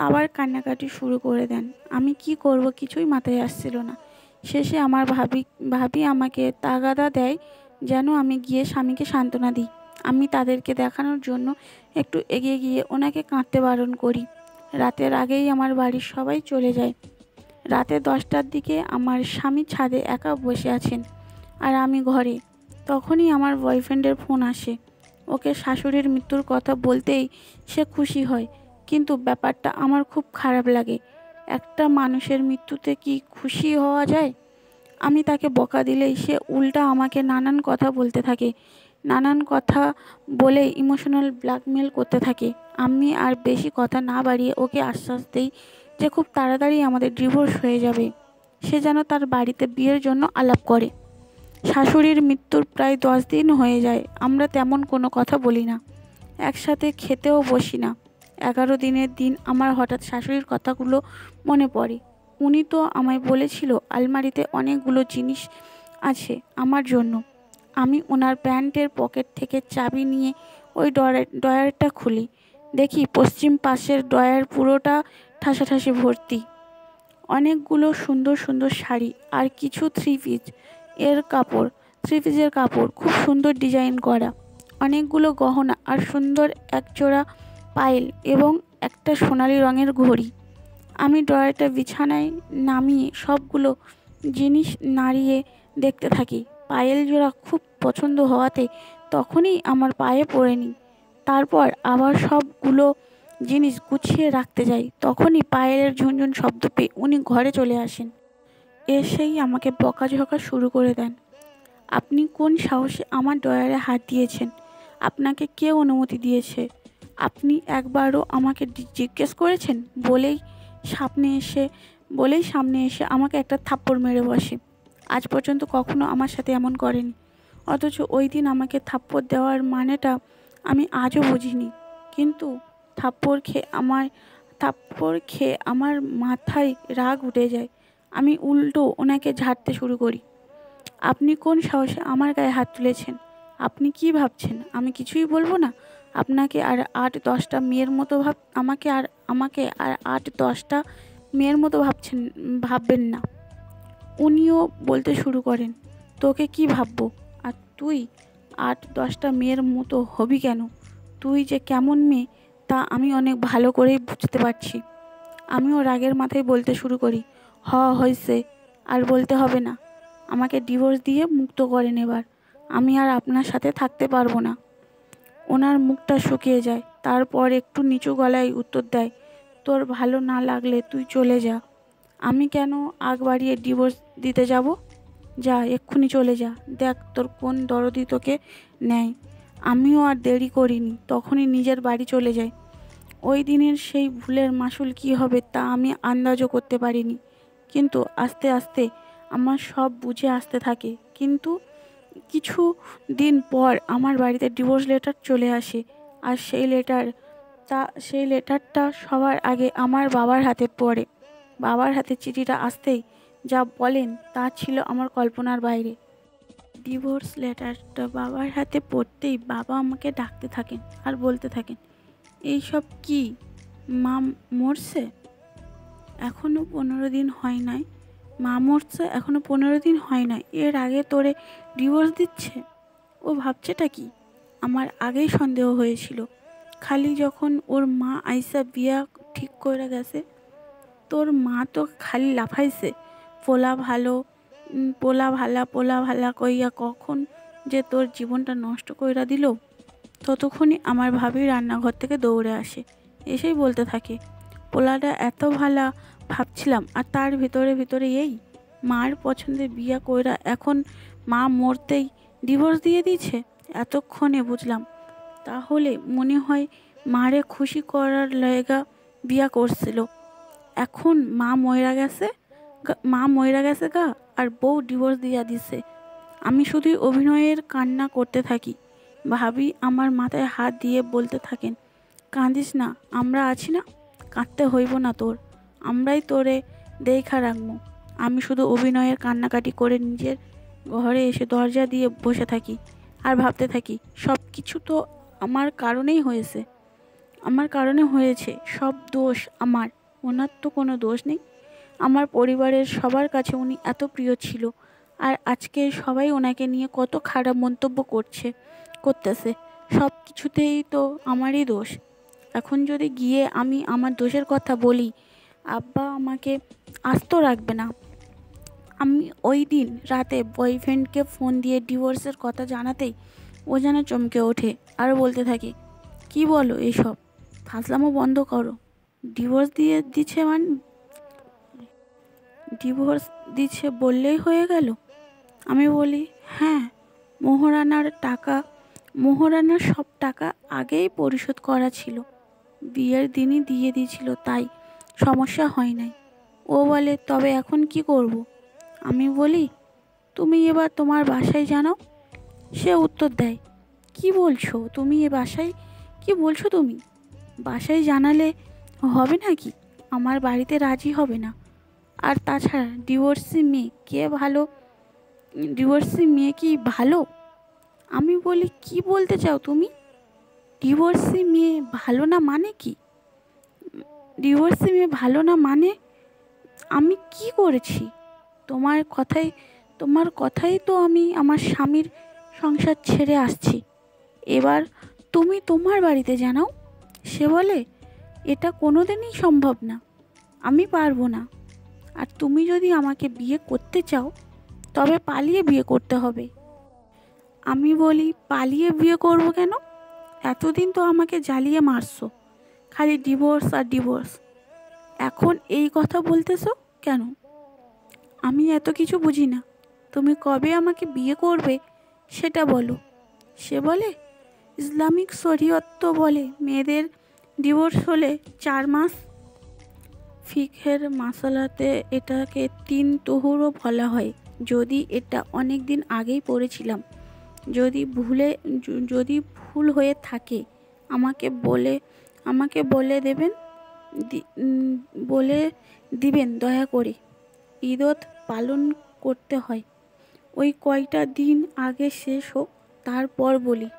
আবার কান্নাকাটি শুরু করে দেন। আমি কি করব কিছুই মাথায় আসছিল না। শেষে আমার ভাবি আমাকে তাগাদা দেয় যেন আমি গিয়ে স্বামীকে সান্ত্বনা দিই। আমি তাদেরকে দেখানোর জন্য একটু এগিয়ে গিয়ে ওনাকে কাঁদতে বারণ করি। রাতের আগেই আমার বাড়ির সবাই চলে যায়। রাতে 10টার দিকে আমার স্বামী ছাদে একা বসে আছেন, আর আমি ঘরে। তখনই আমার বয়ফ্রেন্ডের ফোন আসে। ওকে শাশুড়ির মৃত্যুর কথা বলতেই সে খুশি হয়, কিন্তু ব্যাপারটা আমার খুব খারাপ লাগে। একটা মানুষের মৃত্যুতে কি খুশি হওয়া যায়? আমি তাকে বকা দিলেই সে উল্টা আমাকে নানান কথা বলতে থাকে, নানান কথা বলে ইমোশনাল ব্ল্যাকমেল করতে থাকে। আমি আর বেশি কথা না বাড়িয়ে ওকে আশ্বাস দেই যে খুব তাড়াতাড়ি আমাদের ডিভোর্স হয়ে যাবে। সে যেন তার বাড়িতে বিয়ের জন্য আলাপ করে। শাশুড়ির মৃত্যুর প্রায় 10 দিন হয়ে যায়, আমরা তেমন কোনো কথা বলি না, একসাথে খেতেও বসি না। 11 দিনের দিন আমার হঠাৎ শাশুড়ির কথাগুলো মনে পড়ে। উনি তো আমায় বলেছিল আলমারিতে অনেকগুলো জিনিস আছে আমার জন্য। আমি ওনার প্যান্টের পকেট থেকে চাবি নিয়ে ওই ড্রয়ারটা খুলি, দেখি পশ্চিম পাশের ড্রয়ার পুরোটা ঠাসাঠাসি ভর্তি। অনেকগুলো সুন্দর সুন্দর শাড়ি আর কিছু থ্রি পিসের কাপড়, খুব সুন্দর ডিজাইন করা। অনেকগুলো গহনা আর সুন্দর একজোড়া পায়েল এবং একটা সোনালি রঙের ঘড়ি। আমি ড্রয়ারটা বিছানায় নামিয়ে সবগুলো জিনিস নাড়িয়ে দেখতে থাকি। পায়েল জোড়া খুব পছন্দ হওয়াতে তখনই আমার পায়ে পড়ে নিই। তারপর আবার সবগুলো জিনিস গুছিয়ে রাখতে যাই, তখনই পায়েলের ঝুনঝুন শব্দ পেয়ে উনি ঘরে চলে আসেন। এসেই আমাকে বকাঝকা শুরু করে দেন। আপনি কোন সাহসে আমার ড্রয়ারে হাত দিয়েছেন? আপনাকে কে অনুমতি দিয়েছে? আপনি একবারও আমাকে জিজ্ঞেস করেছেন? বলেই সামনে এসে আমাকে একটা থাপ্পড় মেরে বসে। আজ পর্যন্ত কখনো আমার সাথে এমন করেনি। অথচ ওই দিন আমাকে থাপ্পড় দেওয়ার মানেটা আমি আজও বুঝিনি। কিন্তু থাপ্পড় খেয়ে আমার মাথায় রাগ উঠে যায়। আমি উল্টো ওনাকে ঝাড়তে শুরু করি। আপনি কোন সাহসে আমার গায়ে হাত তুলেছেন? আপনি কি ভাবছেন আমি কিছুই বলবো না? আপনাকে আর ৮-১০টা মেয়ের মতো আমাকে আর ৮-১০টা মেয়ের মতো ভাববেন না। উনিও বলতে শুরু করেন, তোকে কি ভাববো? আর তুই ৮-১০টা মেয়ের মতো হবি কেন? তুই যে কেমন মেয়ে তা আমি অনেক ভালো করেই বুঝতে পারছি। আমিও রাগের মাথায় বলতে শুরু করি, হয়েছে, আর বলতে হবে না। আমাকে ডিভোর্স দিয়ে মুক্ত করেন এবার। আমি আর আপনার সাথে থাকতে পারবো না। ওনার মুখটা শুকিয়ে যায়। তারপর একটু নিচু গলায় উত্তর দেয়, তোর ভালো না লাগলে তুই চলে যা। আমি কেন আগ বাড়িয়ে ডিভোর্স দিতে যাব? যা, এক্ষুনি চলে যা। দেখ তোর কোন দরদি তোকে নেয়। আমিও আর দেরি করিনি, তখনই নিজের বাড়ি চলে যাই। ওই দিনের সেই ভুলের মাসুল কী হবে তা আমি আন্দাজও করতে পারিনি। কিন্তু আস্তে আস্তে আমার সব বুঝে আসতে থাকে। কিন্তু কিছু দিন পর আমার বাড়িতে ডিভোর্স লেটার চলে আসে। আর সেই লেটারটা সবার আগে আমার বাবার হাতে পড়ে। বাবার হাতে চিঠিটা আসতেই যা বলেন তা ছিল আমার কল্পনার বাইরে। ডিভোর্স লেটারটা বাবার হাতে পড়তেই বাবা আমাকে ডাকতে থাকেন আর বলতে থাকেন, এইসব কি? মা মরছে? এখনও 15 দিন হয় নাই। মা মরছে এখনও 15 দিন হয় নাই, এর আগে তোরে ডিভোর্স দিচ্ছে? ও ভাবছেটা কি? আমার আগেই সন্দেহ হয়েছিল। খালি যখন ওর মা আইসা বিয়া ঠিক করে গেছে, তোর মা তো খালি লাফাইছে, পোলা ভালো, পোলা ভালা কইয়া কখন যে তোর জীবনটা নষ্ট কইরা দিল। ততক্ষণই আমার ভাবি রান্নাঘর থেকে দৌড়ে আসে। এসেই বলতে থাকে, পোলাটা এত ভালা ভাবছিলাম, আর তার ভিতরে এই মার পছন্দের বিয়া কইরা এখন মা মরতেই ডিভোর্স দিয়ে দিয়েছে। এতক্ষণে বুঝলাম, তাহলে মনে হয় মারে খুশি করার লয়গা বিয়া করছিল। এখন মা মইরা গেছে গা, আর বউ ডিভোর্স দিয়া দিছে। আমি শুধুই অভিনয়ের কান্না করতে থাকি। ভাবি আমার মাথায় হাত দিয়ে বলতে থাকেন, কাঁদিস না, আমরা আছি না, কাঁদতে হইব না তোর, আমরাই তোরে দেইখা রাখবো। আমি শুধু অভিনয়ের কান্নাকাটি করে নিজের ঘরে এসে দরজা দিয়ে বসে থাকি আর ভাবতে থাকি, সব কিছু তো আমার কারণে হয়েছে। সব দোষ আমার, ওনার তো কোনো দোষ নেই। আমার পরিবারের সবার কাছে উনি এত প্রিয় ছিল, আর আজকে সবাই ওনাকে নিয়ে কত খারাপ মন্তব্য করতেছে। সব কিছুতেই তো আমারই দোষ। এখন যদি গিয়ে আমি আমার দোষের কথা বলি, আব্বা আমাকে আস্ত রাখবে না। আমি ওই দিন রাতে বয়ফ্রেন্ডকে ফোন দিয়ে ডিভোর্সের কথা জানাতেই ও যেন চমকে ওঠে আর বলতে থাকে, কি বলো এসব? ফাজলামো বন্ধ করো। ডিভোর্স দিচ্ছে বললেই হয়ে গেল? আমি বলি, হ্যাঁ, মোহরানার সব টাকা আগেই পরিশোধ করা ছিল, বিয়ের দিনই দিয়ে দিয়েছিল, তাই সমস্যা হয় নাই। ও বলে, তবে এখন কি করব? আমি বলি, তুমি এবার তোমার বাসায় জানাও। সে উত্তর দেয়, কি বলছো তুমি? কি বলছো তুমি? বাসায় জানালে হবে নাকি? আমার বাড়িতে রাজি হবে না। আর তাছাড়া ডিভোর্সি মেয়ে কি ভালো? আমি বলি, কি বলতে চাও তুমি? ডিভোর্সি মেয়ে ভালো না মানে কি? ডিভোর্সি মেয়ে ভালো না মানে আমি কি করেছি? তোমার কথাই তো আমি আমার স্বামীর সংসার ছেড়ে আসছি। এবার তুমি তোমার বাড়িতে জানাও। সে বলে, এটা কোনোদিনই সম্ভব না, আমি পারবো না। আর তুমি যদি আমাকে বিয়ে করতে চাও তবে পালিয়ে বিয়ে করতে হবে। আমি বলি, পালিয়ে বিয়ে করব কেন? এতদিন তো আমাকে জ্বালিয়ে মারছো, খালি ডিভোর্স আর ডিভোর্স। এখন এই কথা বলতেছো কেন? আমি এত কিছু বুঝি না। তুমি কবে আমাকে বিয়ে করবে সেটা বলো। সে বলে, ইসলামিক শরীয়ত তো বলে মেয়েদের ডিভোর্স হলে 4 মাস। ফিকহের মাসালাতে এটাকে 3 তুহুরও বলা হয়। যদি এটা অনেক দিন আগেই পড়েছিলাম, যদি ভুল হয়ে থাকে আমাকে বলে দেবেন, বলে দিবেন দয়া করে। ঈদত পালন করতে হয়, ওই কয়টা দিন আগে শেষ হোক, তারপর বলি।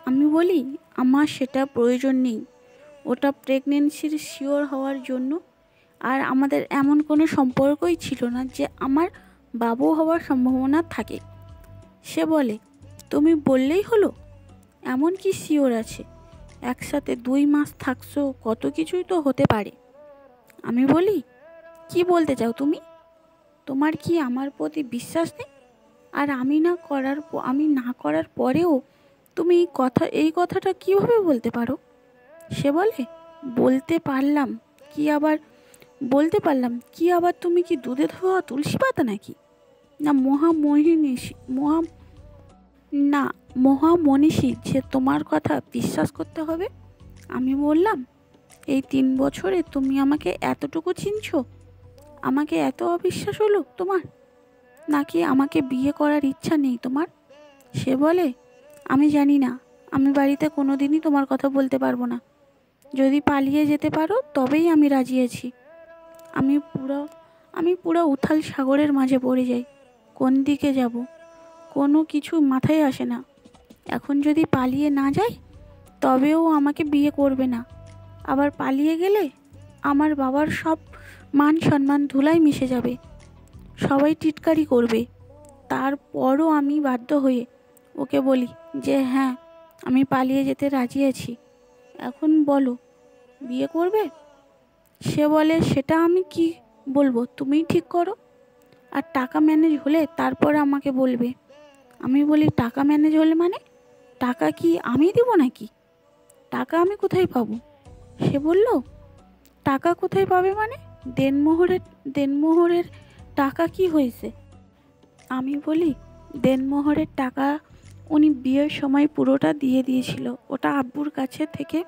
আমি বলি, আমার সেটা প্রয়োজন নেই, ওটা প্রেগনেন্সির শিওর হওয়ার জন্য। আর আমাদের এমন কোনো সম্পর্কই ছিল না যে আমার বাবু হওয়ার সম্ভাবনা থাকে। সে বলে, তুমি বললেই হলো, এমন কি শিওর আছে? একসাথে 2 মাস থাকছো, কত কিছুই তো হতে পারে। আমি বলি, কি বলতে চাও তুমি? তোমার কি আমার প্রতি বিশ্বাস নেই? আর আমি না করার পরেও তুমি এই কথাটা কিভাবে বলতে পারো? সে বলে, বলতে পারলাম কি আবার তুমি কি দুধে ধোয়া তুলসী পাতা নাকি? না মহামনীষী যে তোমার কথা বিশ্বাস করতে হবে? আমি বললাম, এই 3 বছরে তুমি আমাকে এতটুকু চিনছো, আমাকে এত অবিশ্বাস হলো তোমার? নাকি আমাকে বিয়ে করার ইচ্ছা নেই তোমার? সে বলে, আমি জানি না, আমি বাড়িতে কোনোদিনই তোমার কথা বলতে পারবো না। যদি পালিয়ে যেতে পারো তবেই আমি রাজি আছি। আমি পুরো উথাল সাগরের মাঝে পড়ে যাই। কোন দিকে যাব কোনো কিছু মাথায় আসে না। এখন যদি পালিয়ে না যাই তবেও আমাকে বিয়ে করবে না। আবার পালিয়ে গেলে আমার বাবার সব মান সম্মান ধুলায় মিশে যাবে, সবাই টিটকারি করবে। তারপরও আমি বাধ্য হয়ে ওকে বলি যে হ্যাঁ, আমি পালিয়ে যেতে রাজি আছি। এখন বলো, বিয়ে করবে? সে বলে, সেটা আমি কি বলবো, তুমিই ঠিক করো। আর টাকা ম্যানেজ হলে তারপর আমাকে বলবে। আমি বলি, টাকা ম্যানেজ হলে মানে? টাকা কি আমি দেবো নাকি? টাকা আমি কোথায় পাবো? সে বলল, টাকা কোথায় পাবে মানে? দেনমোহরের টাকা কি হয়েছে? আমি বলি, দেনমোহরের টাকা উনি বিয়ের সময় পুরোটা দিয়ে দিয়েছিল, ওটা আব্বুর কাছে থেকে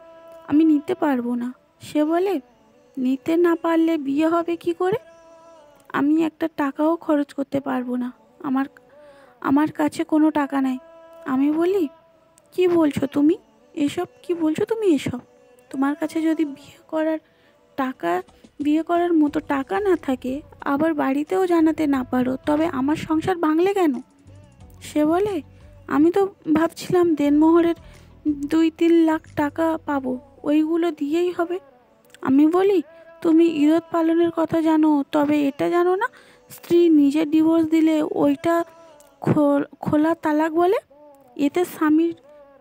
আমি নিতে পারবো না। সে বলে, নিতে না পারলে বিয়ে হবে কি করে? আমি একটা টাকাও খরচ করতে পারবো না, আমার কাছে কোনো টাকা নাই। আমি বলি, কি বলছো তুমি এসব? তোমার কাছে যদি বিয়ে করার মতো টাকা না থাকে, আবার বাড়িতেও জানাতে না পারো, তবে আমার সংসার ভাঙলে কেন? সে বলে, আমি তো ভাবছিলাম দেনমোহরের 2-3 লাখ টাকা পাবো, ওইগুলো দিয়েই হবে। আমি বলি, তুমি ঈদত পালনের কথা জানো, তবে এটা জানো না স্ত্রী নিজে ডিভোর্স দিলে ওইটা খোলা তালাক বলে। এতে স্বামীর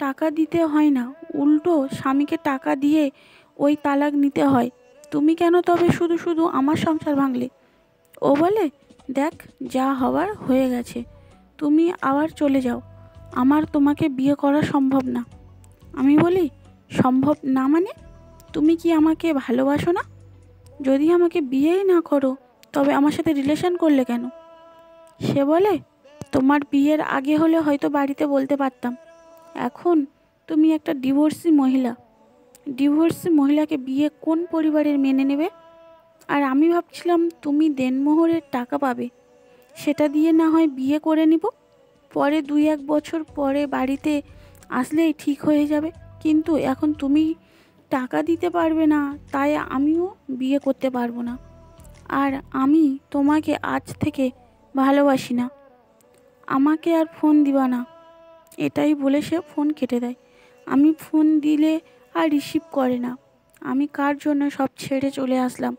টাকা দিতে হয় না, উল্টো স্বামীকে টাকা দিয়ে ওই তালাক নিতে হয়। তুমি কেন তবে শুধু শুধু আমার সংসার ভাঙলে? ও বলে, দেখ, যা হওয়ার হয়ে গেছে, তুমি আবার চলে যাও, আমার তোমাকে বিয়ে করা সম্ভব না। আমি বলি, সম্ভব না মানে? তুমি কি আমাকে ভালোবাসো না? যদি আমাকে বিয়েই না করো তবে আমার সাথে রিলেশন করলে কেন? সে বলে, তোমার বিয়ের আগে হলে হয়তো বাড়িতে বলতে পারতাম, এখন তুমি একটা ডিভোর্সি মহিলাকে বিয়ে কোন পরিবারের মেনে নেবে? আর আমি ভাবছিলাম তুমি দেনমোহরের টাকা পাবে, সেটা দিয়ে না হয় বিয়ে করে নিব, পরে 2-1 বছর পরে বাড়িতে আসলেই ঠিক হয়ে যাবে। কিন্তু এখন তুমি টাকা দিতে পারবে না, তাই আমিও বিয়ে করতে পারবো না। আর আমি তোমাকে আজ থেকে ভালোবাসি না, আমাকে আর ফোন দিবা না। এটাই বলে সে ফোন কেটে দেয়। আমি ফোন দিলে আর রিসিভ করে না। আমি কার জন্য সব ছেড়ে চলে আসলাম?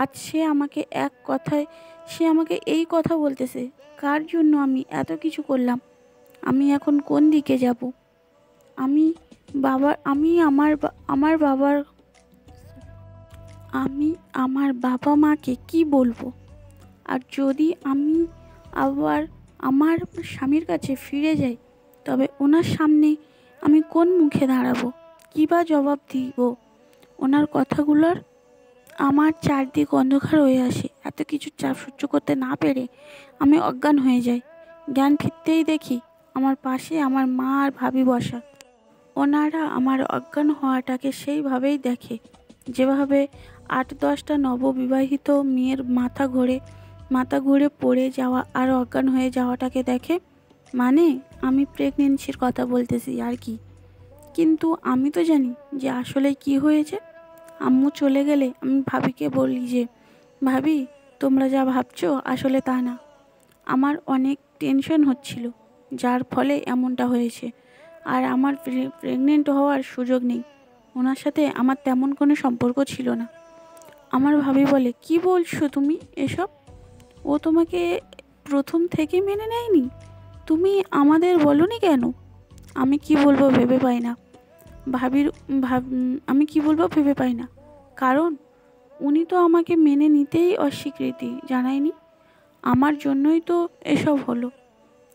আজ সে আমাকে এই কথা বলতেছে, কার জন্য আমি এত কিছু করলাম? আমি এখন কোন দিকে যাব? আমি আমি আমার বাবা মাকে কি বলবো? আর যদি আমি আবার আমার স্বামীর কাছে ফিরে যাই, তবে ওনার সামনে আমি কোন মুখে দাঁড়াবো? কী বা জবাব দিব ওনার কথাগুলোর? আমার চারদিক অন্ধকার হয়ে আসে। এত কিছু চাপ সহ্য করতে না পেরে আমি অজ্ঞান হয়ে যাই। জ্ঞান ফিরতেই দেখি আমার পাশে আমার মা আর ভাবি বসা। ওনারা আমার অজ্ঞান হওয়াটাকে সেইভাবেই দেখে যেভাবে 8-10টা নববিবাহিত মেয়ের মাথা ঘোরে মাথা ঘুরে পড়ে যাওয়া আর অজ্ঞান হয়ে যাওয়াটাকে দেখে। মানে আমি প্রেগনেন্সির কথা বলতেছি আর কি, কিন্তু আমি তো জানি যে আসলে কি হয়েছে। আম্মু চলে গেলে আমি ভাবিকে বলি যে, ভাবি, তোমরা যা ভাবছো আসলে তা না। আমার অনেক টেনশন হচ্ছিল, যার ফলে এমনটা হয়েছে। আর আমার প্রেগনেন্ট হওয়ার সুযোগ নেই। ওনার সাথে আমার তেমন কোনো সম্পর্ক ছিল না। আমার ভাবি বলে, কি বলছো তুমি এসব? ও তোমাকে প্রথম থেকে মেনে নেয়নি? তুমি আমাদের বলনি কেন? আমি কি বলবো ভেবে পাই না। ভাবির আমি কি বলবো ভেবে পাই না, কারণ উনি তো আমাকে মেনে নিতেই অস্বীকৃতি জানায়নি। আমার জন্যই তো এসব হলো।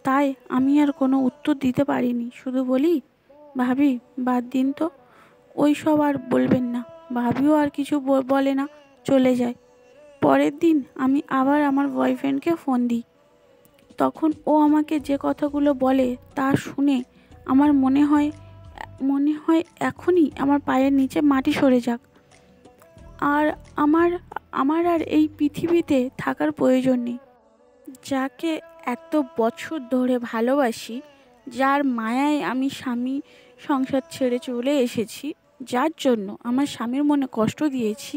তাই আমি আর কোনো উত্তর দিতে পারিনি, শুধু বলি, ভাবি বাদ দিন তো, ওই সব আর বলবেন না। ভাবিও আর কিছু বলে না, চলে যায়। পরের দিন আমি আবার আমার বয়ফ্রেন্ডকে ফোন দিই। তখন ও আমাকে যে কথাগুলো বলে তা শুনে আমার মনে হয় এখনই আমার পায়ের নিচে মাটি সরে যাক। আর আমার আমার আর এই পৃথিবীতে থাকার প্রয়োজন নেই। যাকে এত বছর ধরে ভালোবাসি, যার মায়ায় আমি স্বামী সংসার ছেড়ে চলে এসেছি, যার জন্য আমার স্বামীর মনে কষ্ট দিয়েছি,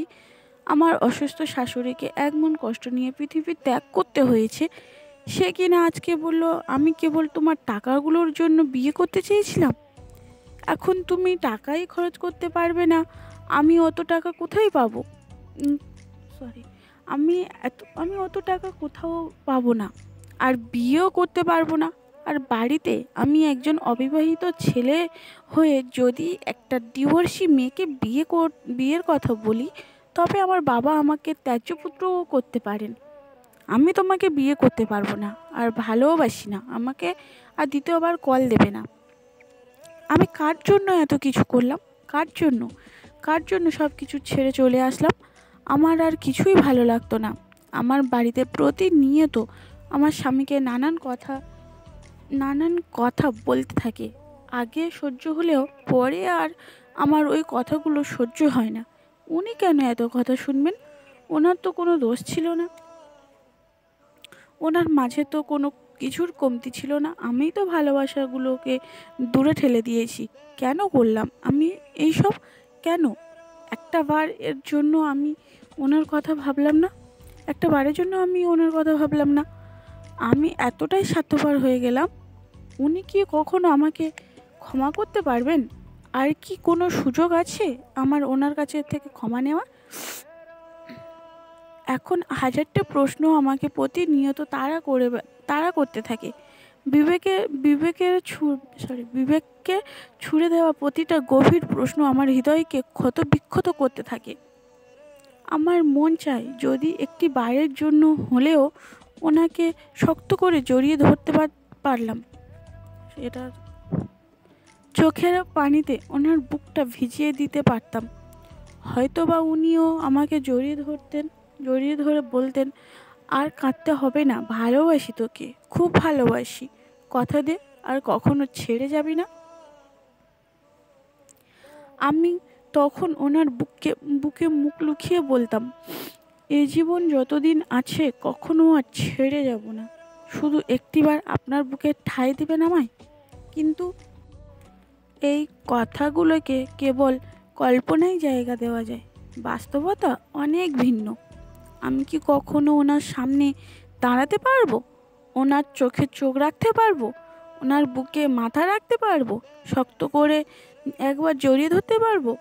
আমার অসুস্থ শাশুড়িকে এক মন কষ্ট নিয়ে পৃথিবী ত্যাগ করতে হয়েছে, সে কিনা আজকে বলল আমি কেবল তোমার টাকাগুলোর জন্য বিয়ে করতে চেয়েছিলাম। এখন তুমি টাকাই খরচ করতে পারবে না, আমি অত টাকা কোথায় পাবো? সরি, আমি অত টাকা কোথাও পাবো না, আর বিয়েও করতে পারবো না। আর বাড়িতে আমি একজন অবিবাহিত ছেলে হয়ে যদি একটা ডিভোর্সি মেয়েকে বিয়ের কথা বলি, তবে আমার বাবা আমাকে ত্যায্যপুত্রও করতে পারেন। আমি তোমাকে বিয়ে করতে পারবো না, আর ভালোবাসি না, আমাকে আর দ্বিতীয়বার কল দেবে না। আমি কার জন্য এত কিছু করলাম? কার জন্য সব কিছু ছেড়ে চলে আসলাম? আমার আর কিছুই ভালো লাগতো না। আমার বাড়িতে প্রতিনিয়ত আমার স্বামীকে নানান কথা বলতে থাকে। আগে সহ্য হলেও পরে আর আমার ওই কথাগুলো সহ্য হয় না। উনি কেন এত কথা শুনবেন? ওনার তো কোনো দোষ ছিল না, ওনার মাঝে তো কোনো কিছুর কমতি ছিল না। আমিই তো ভালোবাসাগুলোকে দূরে ঠেলে দিয়েছি। কেন করলাম আমি এইসব? কেন একটা বার এর জন্য আমি ওনার কথা ভাবলাম না? একটা বারের জন্য আমি ওনার কথা ভাবলাম না? আমি এতটাই স্বার্থপর হয়ে গেলাম। উনি কি কখনো আমাকে ক্ষমা করতে পারবেন? আর কি কোনো সুযোগ আছে আমার ওনার কাছে থেকে ক্ষমা নেওয়া? এখন হাজারটা প্রশ্ন আমাকে প্রতিনিয়ত তাড়া করতে থাকে। বিবেকে বিবেককে ছুড়ে দেওয়া প্রতিটা গভীর প্রশ্ন আমার হৃদয়কে ক্ষতবিক্ষত করতে থাকে। আমার মন চায় যদি একটি বারের জন্য হলেও ওনাকে শক্ত করে জড়িয়ে ধরতে পারলাম, সেটা চোখের পানিতে ওনার বুকটা ভিজিয়ে দিতে পারতাম। হয়তোবা উনিও আমাকে জড়িয়ে ধরে বলতেন, আর কাঁদতে হবে না, ভালোবাসি তোকে, খুব ভালোবাসি, কথা দে আর কখনো ছেড়ে যাবি না। আমি তখন ওনার বুকে মুখ লুকিয়ে বলতাম, এ জীবন যতদিন আছে কখনো আর ছেড়ে যাব না, শুধু একটিবার আপনার বুকে ঠাঁই দেবেন আমায়। কিন্তু এই কথাগুলোকে কেবল কল্পনায় জায়গা দেওয়া যায়, বাস্তবতা অনেক ভিন্ন। আমি কি কখনো ওনার সামনে দাঁড়াতে পারবো? ওনার চোখে চোখ রাখতে পারবো? ওনার বুকে মাথা রাখতে পারবো? শক্ত করে একবার জড়িয়ে ধরতে পারবো?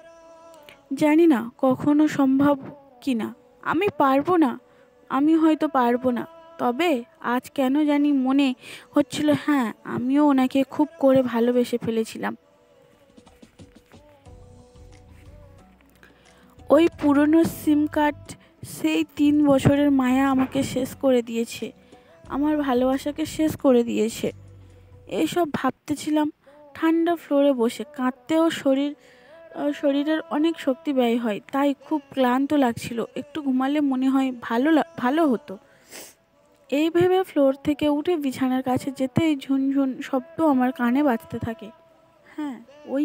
জানি না কখনো সম্ভব কি না। আমি পারবো না, আমি হয়তো পারবো না। তবে আজ কেন জানি মনে হচ্ছিল, হ্যাঁ, আমিও ওনাকে খুব করে ভালোবেসে ফেলেছিলাম। ওই পুরনো সিম কার্ড, সেই 3 বছরের মায়া আমাকে শেষ করে দিয়েছে, আমার ভালোবাসাকে শেষ করে দিয়েছে। এইসব ভাবতেছিলাম ঠান্ডা ফ্লোরে বসে। কাঁদতেও শরীরের অনেক শক্তি ব্যয় হয়, তাই খুব ক্লান্ত লাগছিল। একটু ঘুমালে মনে হয় ভালো হতো। এই ভেবে ফ্লোর থেকে উঠে বিছানার কাছে যেতেই ঝুনঝুন শব্দ আমার কানে বাজতে থাকে। হ্যাঁ, ওই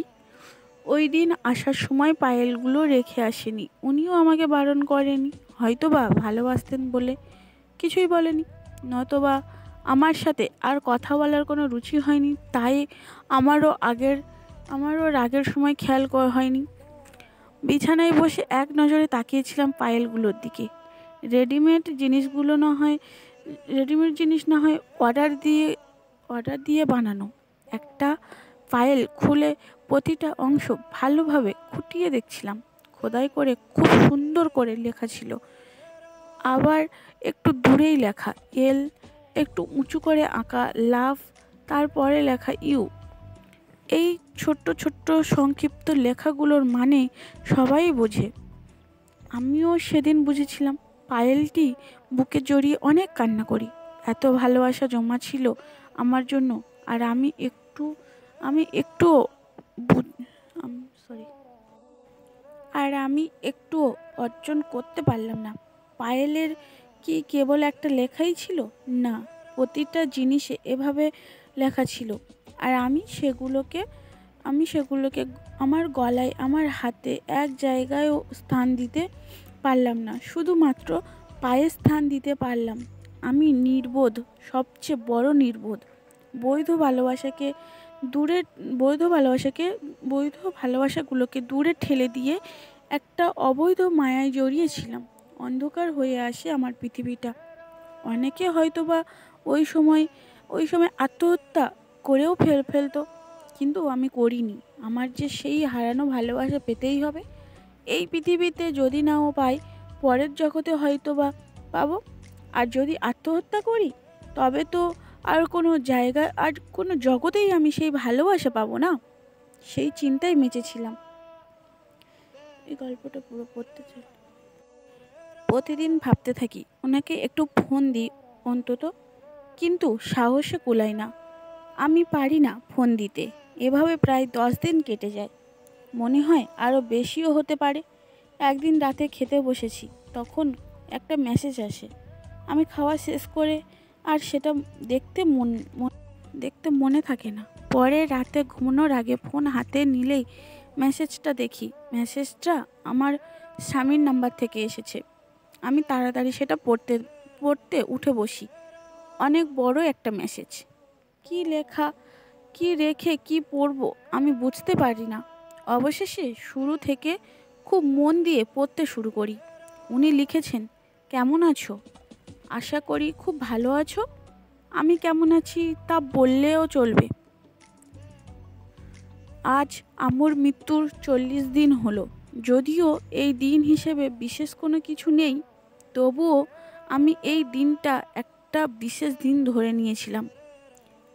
ওই দিন আসার সময় পায়েলগুলো রেখে আসেনি। উনিও আমাকে বারণ করেনি, হয়তো বা ভালোবাসতেন বলে। কিছুই বলেনি, নতবা আমার সাথে আর কথা বলার কোনো রুচি হয়নি, তাই আমারও রাগের সময় খেয়াল হয়নি। বিছানায় বসে এক নজরে তাকিয়েছিলাম পায়েলগুলোর দিকে। রেডিমেড জিনিসগুলো না হয় রেডিমেড জিনিস না হয় অর্ডার দিয়ে বানানো। একটা পায়েল খুলে প্রতিটা অংশ ভালোভাবে খুঁটিয়ে দেখছিলাম। খোদাই করে খুব সুন্দর করে লেখা ছিল, আবার একটু দূরেই লেখা এল, একটু উঁচু করে আঁকা লাভ, তারপরে লেখা ইউ। এই ছোট্ট ছোট্ট সংক্ষিপ্ত লেখাগুলোর মানে সবাই বোঝে, আমিও সেদিন বুঝেছিলাম। পায়েলটি বুকে জড়িয়ে অনেক কান্না করি। এত ভালোবাসা জমা ছিল আমার জন্য, আর আমি একটুও অর্জন করতে পারলাম না। পায়েলের কি কেবল একটা লেখাই ছিল? না, প্রতিটা জিনিসে এভাবে লেখা ছিল, আর আমি সেগুলোকে আমার গলায়, আমার হাতে এক জায়গায়ও স্থান দিতে পারলাম না, শুধুমাত্র পায়ে স্থান দিতে পারলাম। আমি নির্বোধ, সবচেয়ে বড় নির্বোধ। বৈধ ভালোবাসাকে বৈধ ভালোবাসাগুলোকে দূরে ঠেলে দিয়ে একটা অবৈধ মায়ায় জড়িয়েছিলাম। অন্ধকার হয়ে আসে আমার পৃথিবীটা। অনেকে হয়তোবা ওই সময় আত্মহত্যা করেও ফেলতো, কিন্তু আমি করিনি। আমার যে সেই হারানো ভালোবাসা পেতেই হবে। এই পৃথিবীতে যদি নাও পাই, পরের জগতে হয়তোবা পাবো। আর যদি আত্মহত্যা করি, তবে তো আর কোনো জগতেই আমি সেই ভালোবাসা পাবো না। সেই চিন্তায় মেচেছিলাম। এই গল্পটা পুরো পড়তে চাই। প্রতিদিন ভাবতে থাকি ওনাকে একটু ফোন দিই অন্তত, কিন্তু সাহসে কুলায় না। আমি পারি না ফোন দিতে। এভাবে প্রায় 10 দিন কেটে যায়। মনে হয় আরও বেশিও হতে পারে। একদিন রাতে খেতে বসেছি, তখন একটা মেসেজ আসে। আমি খাওয়া শেষ করে আর সেটা দেখতে মনে থাকে না। পরে রাতে ঘুমানোর আগে ফোন হাতে নিলেই মেসেজটা দেখি। মেসেজটা আমার স্বামীর নাম্বার থেকে এসেছে। আমি তাড়াতাড়ি সেটা পড়তে উঠে বসি। অনেক বড় একটা মেসেজ। কি লেখা, কি রেখে কি পড়ব আমি বুঝতে পারি না। অবশেষে শুরু থেকে খুব মন দিয়ে পড়তে শুরু করি। উনি লিখেছেন, কেমন আছো? আশা করি খুব ভালো আছো। আমি কেমন আছি তা বললেও চলবে। আজ আম্মুর মৃত্যুর 40 দিন হলো। যদিও এই দিন হিসেবে বিশেষ কোনো কিছু নেই, তবুও আমি এই দিনটা একটা বিশেষ দিন ধরে নিয়েছিলাম।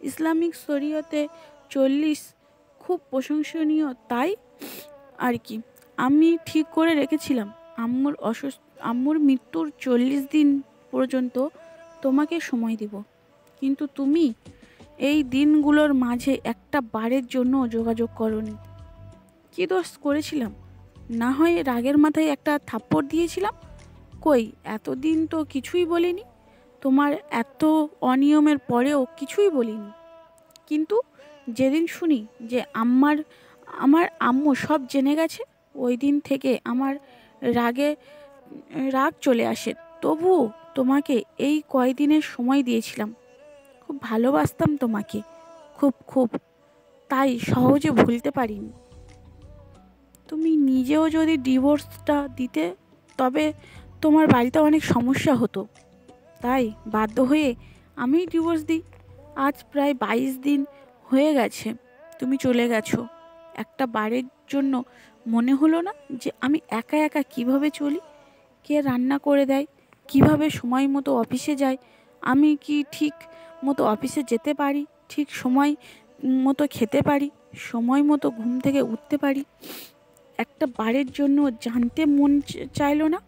ইসলামিক শরীয়তে 40 খুব প্রশংসনীয়, তাই আর কি। আমি ঠিক করে রেখেছিলাম আম্মুর মৃত্যুর 40 দিন পর্যন্ত তোমাকে সময় দিব। কিন্তু তুমি এই দিনগুলোর মাঝে একটা বারের জন্য যোগাযোগ করনি। কি দোষ করেছিলাম? না হয় রাগের মাথায় একটা থাপ্পড় দিয়েছিলাম। কই, এতদিন তো কিছুই বলিনি। তোমার এত অনিয়মের পরেও কিছুই বলিনি। কিন্তু যেদিন শুনি যে আমার আম্মু সব জেনে গেছে, ওই দিন থেকে আমার রাগ চলে আসে। তবুও তোমাকে এই কয়দিনের সময় দিয়েছিলাম। খুব ভালোবাসতাম তোমাকে, খুব খুব, তাই সহজে ভুলতে পারিনি। তুমি নিজেও যদি ডিভোর্সটা দিতে, তবে তোমার বাড়িতে অনেক সমস্যা হতো। তাই বাধ্য হয়ে আমি ডিভোর্স দিই। আজ প্রায় 22 দিন হয়ে গেছে তুমি চলে গেছো। একটা বারের জন্য মনে হলো না যে আমি একা একা কিভাবে চলি? কে রান্না করে দেয়? কিভাবে সময় মতো অফিসে যাই? আমি কি ঠিক মতো অফিসে যেতে পারি? ঠিক সময় মতো খেতে পারি? সময় মতো ঘুম থেকে উঠতে পারি? একটা বারের জন্য জানতে মন চাইলো না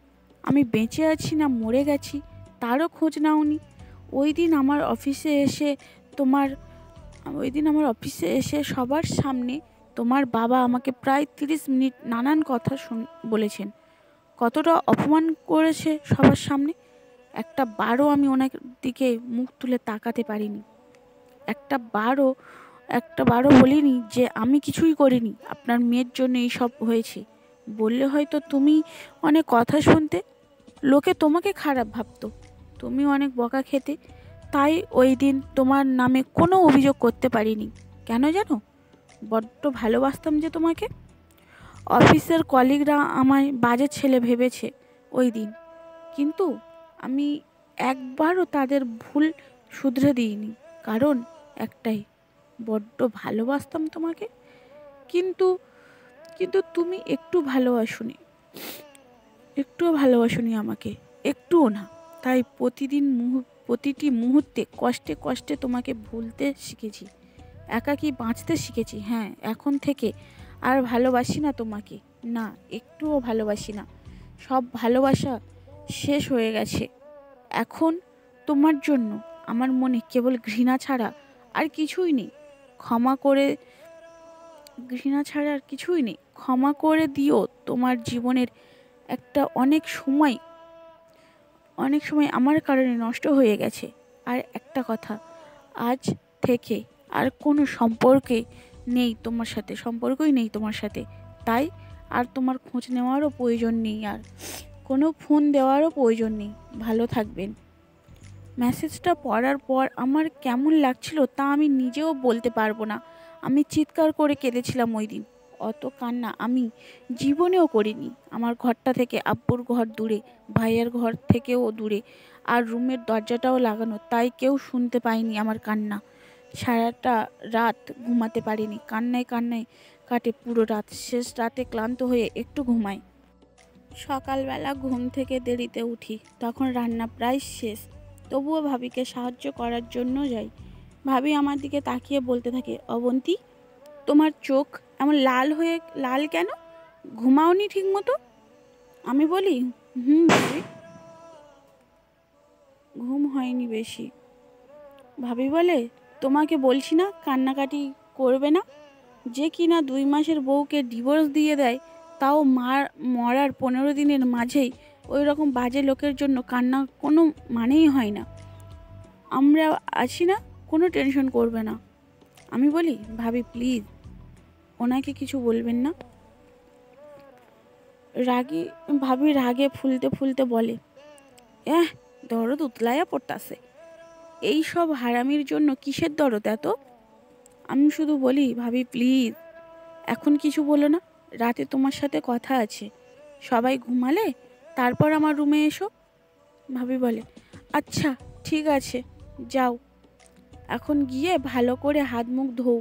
আমি বেঁচে আছি না মরে গেছি? তারও খোঁজ নাওনি। ওই দিন আমার অফিসে এসে সবার সামনে তোমার বাবা আমাকে প্রায় 30 মিনিট নানান কথা বলেছেন। কতটা অপমান করেছে সবার সামনে। একটা বারও আমি ওনার দিকে মুখ তুলে তাকাতে পারিনি। একটা বারও বলিনি যে আমি কিছুই করিনি, আপনার মেয়ের জন্য এইসব হয়েছে। বললে হয়তো তুমি অনেক কথা শুনতে, লোকে তোমাকে খারাপ ভাবতো। তুমি অনেক বকা খেতে, তাই ওই দিন তোমার নামে কোনো অভিযোগ করতে পারিনি। কেন জানো? বড্ড ভালোবাসতাম যে তোমাকে। অফিসের কলিগরা আমায় বাজে ছেলে ভেবেছে ওই দিন, কিন্তু আমি একবারও তাদের ভুল শুধরে দিইনি। কারণ একটাই, বড্ড ভালোবাসতাম তোমাকে। কিন্তু কিন্তু তুমি একটুও ভালোবাসোনি আমাকে, একটুও না। তাই প্রতিটি মুহূর্তে কষ্টে কষ্টে তোমাকে ভুলতে শিখেছি, একাকী বাঁচতে শিখেছি। হ্যাঁ, এখন থেকে আর ভালোবাসি না তোমাকে, না, একটুও ভালোবাসি না। সব ভালোবাসা শেষ হয়ে গেছে। এখন তোমার জন্য আমার মনে কেবল ঘৃণা ছাড়া আর কিছুই নেই। ক্ষমা করে ঘৃণা ছাড়া আর কিছুই নেই। ক্ষমা করে দিও। তোমার জীবনের একটা অনেক সময় আমার কারণে নষ্ট হয়ে গেছে। আর একটা কথা, আজ থেকে আর কোনো সম্পর্কই নেই তোমার সাথে। তাই আর তোমার খোঁজ নেওয়ারও প্রয়োজন নেই, আর কোনো ফোন দেওয়ারও প্রয়োজন নেই। ভালো থাকবেন। মেসেজটা পড়ার পর আমার কেমন লাগছিল তা আমি নিজেও বলতে পারবো না। আমি চিৎকার করে কেঁদেছিলাম ওই দিন। অত কান্না আমি জীবনেও করিনি। আমার ঘরটা থেকে আব্বুর ঘর দূরে, ভাইয়ের ঘর থেকেও দূরে, আর রুমের দরজাটাও লাগানো, তাই কেউ শুনতে পায়নি আমার কান্না। সারাটা রাত ঘুমাতে পারিনি। কান্নায় কান্নায় কাটে পুরো রাত। শেষ রাতে ক্লান্ত হয়ে একটু ঘুমাই। সকালবেলা ঘুম থেকে দেরিতে উঠি, তখন রান্না প্রায় শেষ। তবুও ভাবিকে সাহায্য করার জন্য যাই। ভাবি আমার দিকে তাকিয়ে বলতে থাকে, অবন্তী, তোমার চোখ এমন লাল কেন? ঘুমাওনি ঠিক মতো? আমি বলি, ভাবি, ঘুম হয়নি বেশি। ভাবি বলে, তোমাকে বলছি না কান্নাকাটি করবে না? যে কিনা 2 মাসের বউকে ডিভোর্স দিয়ে দেয়, তাও মরার 15 দিনের মাঝেই ওই রকম বাজে লোকের জন্য কান্না কোনো মানেই হয় না। আমরা আছি না, কোনো টেনশন করবে না। আমি বলি, ভাবি প্লিজ ওনাকে কিছু বলবেন না। ভাবি রাগে ফুলতে ফুলতে বলে, দরদ উতলাইয়া পড়তাছে। এই সব হারামির জন্য কিসের দরদ এত? আমি শুধু বলি, ভাবি প্লিজ এখন কিছু বলো না। রাতে তোমার সাথে কথা আছে, সবাই ঘুমালে তারপর আমার রুমে এসো। ভাবি বলে, আচ্ছা ঠিক আছে, যাও। এখন গিয়ে ভালো করে হাত মুখ ধোও,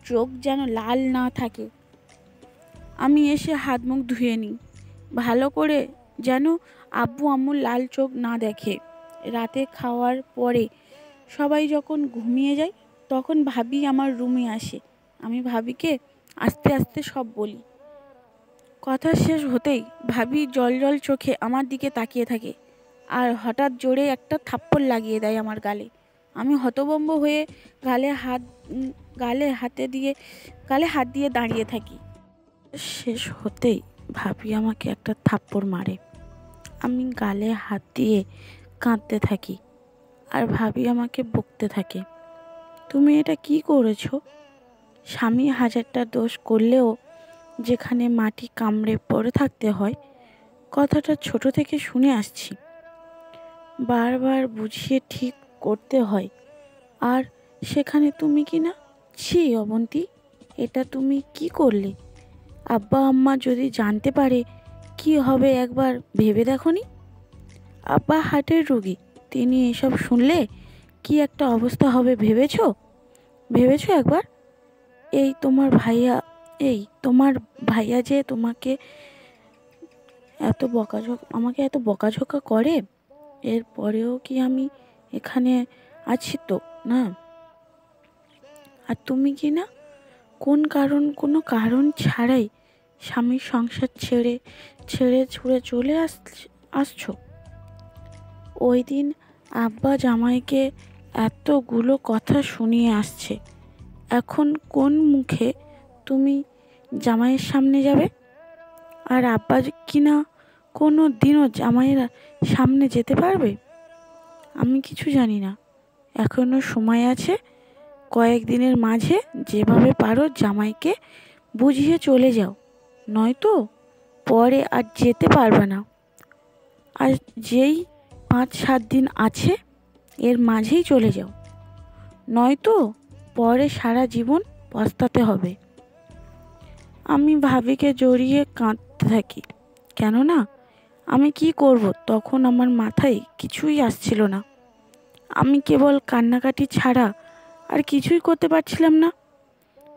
চোখ যেন লাল না থাকে। আমি এসে হাত মুখ ধুয়ে নিই ভালো করে, যেন আব্বু আম্মুর লাল চোখ না দেখে। রাতে খাওয়ার পরে সবাই যখন ঘুমিয়ে যায়, তখন ভাবি আমার রুমে আসে। আমি ভাবিকে আস্তে আস্তে সব বলি। কথা শেষ হতেই ভাবি জল জল চোখে আমার দিকে তাকিয়ে থাকে, আর হঠাৎ জোরে একটা থাপ্পড় লাগিয়ে দেয় আমার গালে। আমি হতভম্ব হয়ে গালে হাত দিয়ে দাঁড়িয়ে থাকি। শেষ হতেই ভাবি আমাকে একটা থাপ্পড় মারে। আমি গালে হাত দিয়ে কাঁদতে থাকি, আর ভাবি আমাকে বকতে থাকে, তুমি এটা কি করেছো? স্বামী হাজারটা দোষ করলেও যেখানে মাটি কামড়ে পড়ে থাকতে হয়, কথাটা ছোট থেকে শুনে আসছি। বারবার বুঝিয়ে ঠিক করতে হয়, আর সেখানে তুমি কি না? ছি অবন্তী, এটা তুমি কি করলে? আব্বা আম্মা যদি জানতে পারে কি হবে একবার ভেবে দেখোনি? আব্বা হার্টের রোগী, তিনি এসব শুনলে কি একটা অবস্থা হবে ভেবেছো একবার? তোমার ভাইয়া যে আমাকে এত বকাঝকা করে, এরপরেও কি আমি এখানে আছি তো না? আর তুমি কি না কোনো কারণ ছাড়াই স্বামীর সংসার ছেড়ে ছুড়ে চলে আসছো। ওই দিন আব্বা জামাইকে এতগুলো কথা শুনিয়ে আসছে, এখন কোন মুখে তুমি জামাইয়ের সামনে যাবে? আর আব্বা কিনা কোনো দিনও জামাইয়ের সামনে যেতে পারবে? আমি কিছু জানি না, এখনো সময় আছে। কয়েকদিনের মাঝে যেভাবে পারো জামাইকে বুঝিয়ে চলে যাও, নয়তো পরে আর যেতে পারবে না। আর যেই 5-7 দিন আছে, এর মাঝেই চলে যাও, নয়তো পরে সারা জীবন পস্তাতে হবে। আমি ভাবিকে জড়িয়ে কাঁদতে থাকি, কেননা আমি কি করব তখন আমার মাথায় কিছুই আসছিল না। আমি কেবল কান্নাকাটি ছাড়া আর কিছুই করতে পারছিলাম না।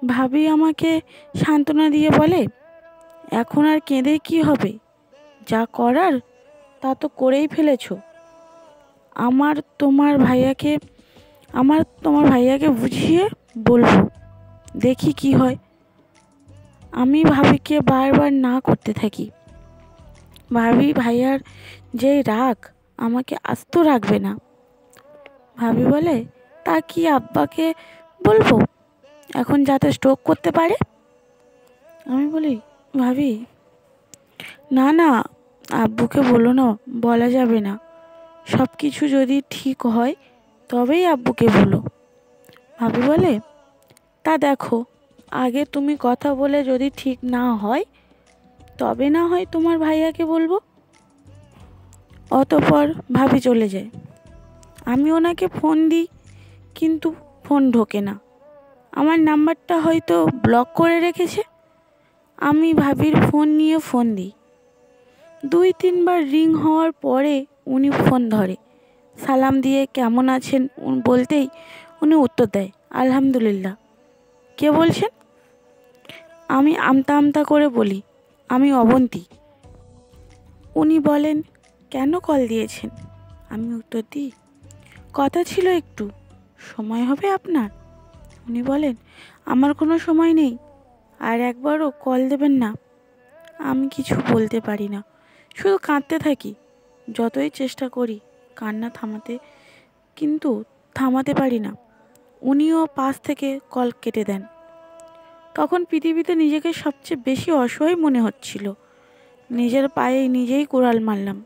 ভাবি আমাকে সান্ত্বনা দিয়ে বলে, এখন আর কেঁদে কি হবে, যা করার তা তো করেই ফেলেছো। আমার তোমার ভাইয়াকে আমার তোমার ভাইয়াকে বুঝিয়ে বলবো, দেখি কি হয়। আমি ভাবিকে বারবার না করতে থাকি। ভাবি ভাইয়ার যেই রাগ, আমাকে আস্ত রাখবে না। ভাবি বলে, তা কি আব্বাকে বলবো এখন যাতে স্ট্রোক করতে পারে? আমি বলি, ভাবি না না, আব্বুকে বলো না, বলা যাবে না। সব কিছু যদি ঠিক হয় তবেই আব্বুকে বলো। ভাবি বলে, তা দেখো, আগে তুমি কথা বলে যদি ঠিক না হয় তবে না হয় তোমার ভাইয়াকে বলবো। অতঃপর ভাবি চলে যায়। আমি ওনাকে ফোন দিই, কিন্তু ফোন ঢোকে না। আমার নাম্বারটা হয়তো ব্লক করে রেখেছে। আমি ভাবির ফোন নিয়ে ফোন দিই। 2-3 বার রিং হওয়ার পরে উনি ফোন ধরে। সালাম দিয়ে কেমন আছেন বলতেই উনি উত্তর দেয়, আলহামদুলিল্লাহ। কে বলছেন? আমি আমতা আমতা করে বলি, আমি অবন্তী। উনি বলেন, কেন কল দিয়েছেন? আমি উত্তর দিই, কথা ছিল একটু, সময় হবে আপনার? উনি বলেন, আমার কোনো সময় নেই, আর একবারও কল দেবেন না। আমি কিছু বলতে পারি না, শুধু কাঁদতে থাকি। যতই চেষ্টা করি কান্না থামাতে, কিন্তু থামাতে পারি না। উনিও পাশ থেকে কল কেটে দেন। তখন পৃথিবীতে নিজেকে সবচেয়ে বেশি অসহায় মনে হচ্ছিল। নিজের পায়ে নিজেই কুড়াল মারলাম।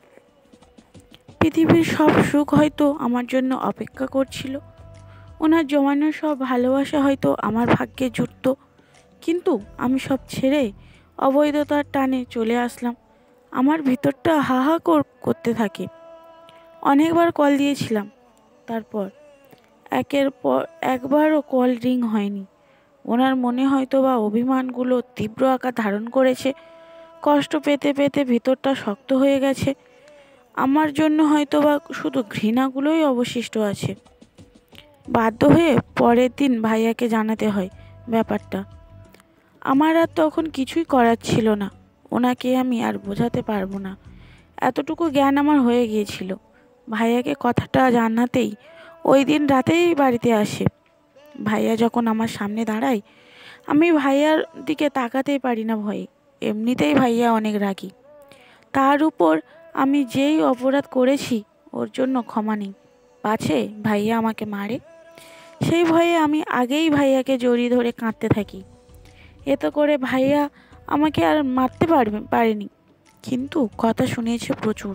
পৃথিবীর সব সুখ হয়তো আমার জন্য অপেক্ষা করছিল। ওনার জমানো সব ভালোবাসা হয়তো আমার ভাগ্যে জুটত, কিন্তু আমি সব ছেড়ে অবৈধতার টানে চলে আসলাম। আমার ভিতরটা হাহা করতে থাকে। অনেকবার কল দিয়েছিলাম, তারপর একের পর একবারও কল রিং হয়নি। ওনার মনে হয়তো বা অভিমানগুলো তীব্র আকার ধারণ করেছে। কষ্ট পেতে পেতে ভিতরটা শক্ত হয়ে গেছে। আমার জন্য হয়তো বা শুধু ঘৃণাগুলোই অবশিষ্ট আছে। বাধ্য হয়ে পরের দিন ভাইয়াকে জানাতে হয় ব্যাপারটা। আমার আর তখন কিছুই করার ছিল না। ওনাকে আমি আর বোঝাতে পারবো না, এতটুকু জ্ঞান আমার হয়ে গিয়েছিল। ভাইয়াকে কথাটা জানাতেই ওই দিন রাতেই বাড়িতে আসে। ভাইয়া যখন আমার সামনে দাঁড়ায়, আমি ভাইয়ার দিকে তাকাতেই পারি না ভয়ে। এমনিতেই ভাইয়া অনেক রাগী, তার উপর আমি যেই অপরাধ করেছি ওর জন্য ক্ষমা নেই, পাছে ভাইয়া আমাকে মারে। সেই ভয়ে আমি আগেই ভাইয়াকে জড়িয়ে ধরে কাঁদতে থাকি। এতে করে ভাইয়া আমাকে আর মারতে পারেনি, কিন্তু কথা শুনিয়েছে প্রচুর।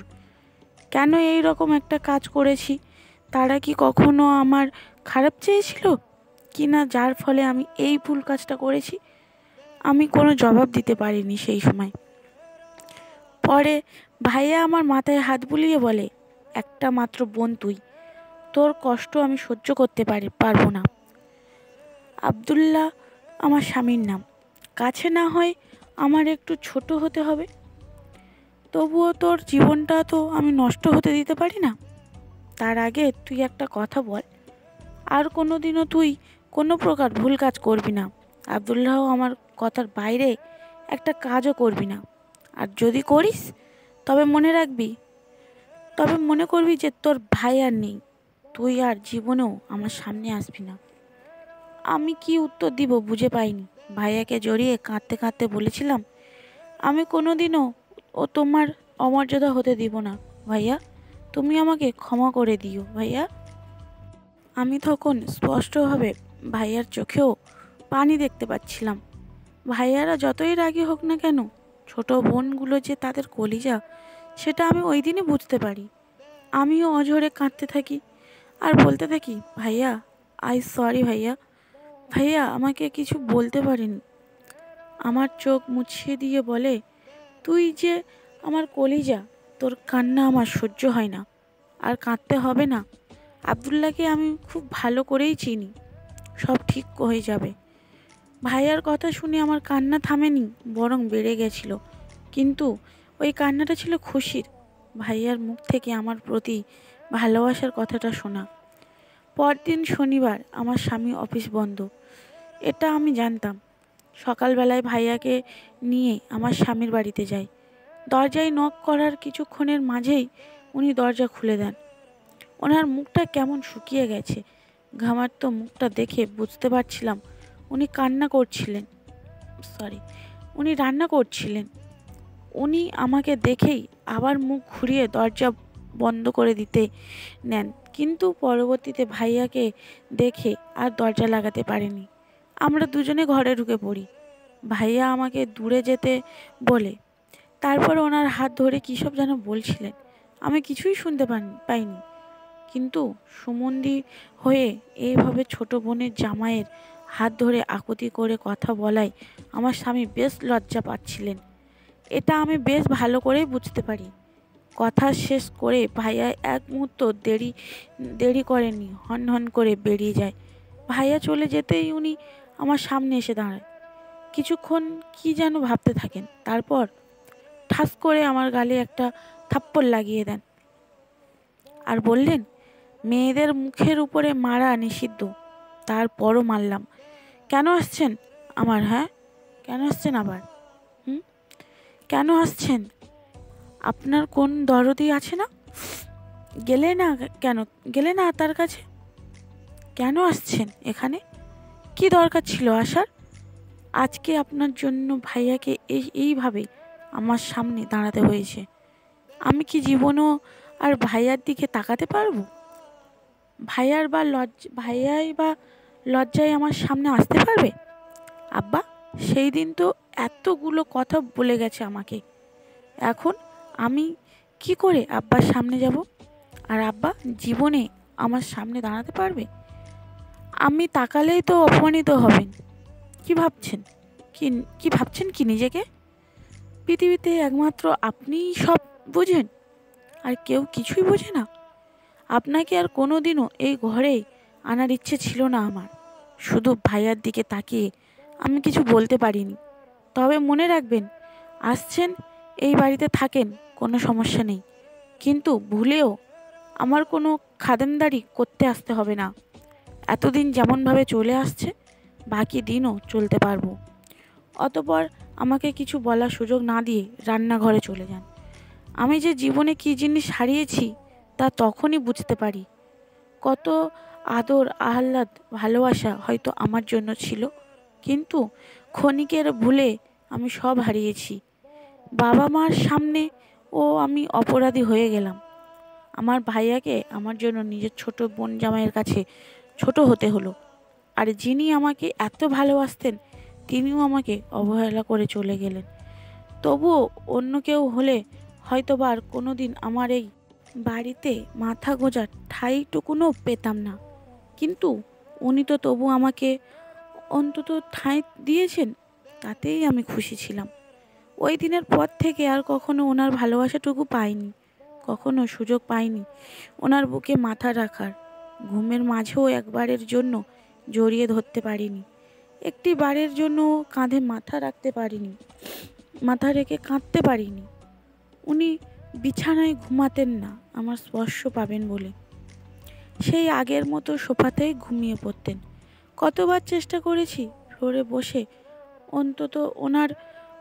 কেন এই রকম একটা কাজ করেছি? তারা কি কখনো আমার খারাপ চেয়েছিল কি না, যার ফলে আমি এই ভুল কাজটা করেছি? আমি কোনো জবাব দিতে পারিনি সেই সময়। পরে ভাইয়া আমার মাথায় হাত বুলিয়ে বলে, একটা মাত্র বোন তুই, তোর কষ্ট আমি সহ্য করতে পারবো না। আব্দুল্লাহ আমার স্বামীর নাম। কাছে না হয় আমার একটু ছোট হতে হবে, তবুও তোর জীবনটা তো আমি নষ্ট হতে দিতে পারি না। তার আগে তুই একটা কথা বল, আর কোনো দিনও তুই কোনো প্রকার ভুল কাজ করবি না। আব্দুল্লাহ আমার কথার বাইরে একটা কাজও করবি না। আর যদি করিস তবে মনে করবি যে তোর ভাই আর নেই, তুই আর জীবনেও আমার সামনে আসবি না। আমি কি উত্তর দিব বুঝে পাইনি। ভাইয়াকে জড়িয়ে কাঁদতে কাঁদতে বলেছিলাম, আমি কোনোদিনও তোমার অমর্যাদা হতে দিব না ভাইয়া, তুমি আমাকে ক্ষমা করে দিও ভাইয়া। আমি তখন স্পষ্টভাবে ভাইয়ার চোখেও পানি দেখতে পাচ্ছিলাম। ভাইয়ারা যতই রাগী হোক না কেন, ছোট বোনগুলো যে তাদের কলিজা, সেটা আমি ওই দিনই বুঝতে পারি। আমিও অঝরে কাঁদতে থাকি আর বলতে থাকি, ভাইয়া আই সরি ভাইয়া, ভাইয়া আমাকে কিছু বলতে পারিনি। আমার চোখ মুছিয়ে দিয়ে বলে, তুই যে আমার কলিজা, তোর কান্না আমার সহ্য হয় না। আর কাঁদতে হবে না। আব্দুল্লাহকে আমি খুব ভালো করেই চিনি, সব ঠিক হয়ে যাবে। ভাইয়ার কথা শুনে আমার কান্না থামেনি, বরং বেড়ে গেছিল। কিন্তু ওই কান্নাটা ছিল খুশির, ভাইয়ার মুখ থেকে আমার প্রতি ভালোবাসার কথাটা শোনা। পরদিন শনিবার, আমার স্বামী অফিস বন্ধ, এটা আমি জানতাম। সকালবেলায় ভাইয়াকে নিয়ে আমার স্বামীর বাড়িতে যাই। দরজায় নক করার কিছুক্ষণের মাঝেই উনি দরজা খুলে দেন। ওনার মুখটা কেমন শুকিয়ে গেছে, ঘামাক্ত মুখটা দেখে বুঝতে পারছিলাম উনি কান্না করছিলেন। সরি, উনি রান্না করছিলেন। উনি আমাকে দেখেই আবার মুখ ঘুরিয়ে দরজা বন্ধ করে দিতে নেন, কিন্তু পরবর্তীতে ভাইয়াকে দেখে আর দরজা লাগাতে পারেনি। আমরা দুজনে ঘরে ঢুকে পড়ি। ভাইয়া আমাকে দূরে যেতে বলে, তারপর ওনার হাত ধরে কী সব যেন বলছিলেন। আমি কিছুই শুনতে পাইনি, কিন্তু সুমন্দি হয়ে এইভাবে ছোট বোনের জামাইয়ের হাত ধরে আকুতি করে কথা বলায় আমার স্বামী বেশ লজ্জা পাচ্ছিলেন। এটা আমি বেশ ভালো করেই বুঝতে পারি। কথা শেষ করে ভাইয়া এক মুহূর্ত দেরি করেননি, হন হন করে বেরিয়ে যায়। ভাইয়া চলে যেতেই উনি আমার সামনে এসে দাঁড়ায়। কিছুক্ষণ কি যেন ভাবতে থাকেন, তারপর ঠাস করে আমার গালে একটা থাপ্পড় লাগিয়ে দেন আর বললেন, মেয়েদের মুখের উপরে মারা নিষিদ্ধ, তারপরও মারলাম। কেন আসছেন আমার? হ্যাঁ, কেন আসছেন আবার? হুম, কেন আসছেন? আপনার কোন দরদি আছে না? গেলে না কেন? গেলে না তার কাছে? কেন আসছেন এখানে? কি দরকার ছিল আসার? আজকে আপনার জন্য ভাইয়াকে এইভাবে আমার সামনে দাঁড়াতে হয়েছে। আমি কি জীবনও আর ভাইয়ার দিকে তাকাতে পারবো? ভাইয়াই বা লজ্জায় আমার সামনে আসতে পারবে? আব্বা সেই দিন তো এতগুলো কথা বলে গেছে আমাকে, এখন আমি কি করে আব্বার সামনে যাব? আর আব্বা জীবনে আমার সামনে দাঁড়াতে পারবে? আমি তাকালেই তো অপমানিত হবেন। কি ভাবছেন? কি কি ভাবছেন কি নিজেকে? পৃথিবীতে একমাত্র আপনিই সব বোঝেন, আর কেউ কিছুই বোঝে না। আপনাকে আর কোনো দিনও এই ঘরে আনার ইচ্ছে ছিল না আমার। শুধু ভাইয়ার দিকে তাকিয়ে আমি কিছু বলতে পারিনি। তবে মনে রাখবেন, আসছেন, এই বাড়িতে থাকেন, কোনো সমস্যা নেই, কিন্তু ভুলেও আমার কোনো খাদেমদারি করতে আসতে হবে না। এতদিন যেমনভাবে চলে আসছে, বাকি দিনও চলতে পারবো। অতপর আমাকে কিছু বলার সুযোগ না দিয়ে রান্নাঘরে চলে যান। আমি যে জীবনে কী জিনিস হারিয়েছি তা তখনই বুঝতে পারি। কত আদর, আহ্লাদ, ভালোবাসা হয়তো আমার জন্য ছিল, কিন্তু ক্ষণিকের ভুলে আমি সব হারিয়েছি। বাবা মার সামনে আমি অপরাধী হয়ে গেলাম। আমার ভাইয়াকে আমার জন্য নিজের ছোট বোন জামাইয়ের কাছে ছোট হতে হলো। আর যিনি আমাকে এত ভালোবাসতেন তিনিও আমাকে অবহেলা করে চলে গেলেন। তবুও অন্য কেউ হলে হয়তোবা আর কোনো দিন আমার এই বাড়িতে মাথা গোঁজার ঠাঁইটুকুনও পেতাম না, কিন্তু উনি তো তবু আমাকে অন্তত ঠাঁই দিয়েছেন, তাতেই আমি খুশি ছিলাম। ওই দিনের পর থেকে আর কখনো ওনার ভালোবাসাটুকু পাইনি, কখনো সুযোগ পাইনি ওনার বুকে মাথা রাখার। ঘুমের মাঝেও একবারের জন্য জড়িয়ে ধরতে পারিনি, একটি বারের জন্য কাঁধে মাথা রাখতে পারিনি, মাথা রেখে কাঁদতে পারিনি। উনি বিছানায় ঘুমাতেন না আমার স্পর্শ পাবেন বলে, সেই আগের মতো সোফাতেই ঘুমিয়ে পড়তেন। কতবার চেষ্টা করেছি ফ্লোরে বসে অন্তত ওনার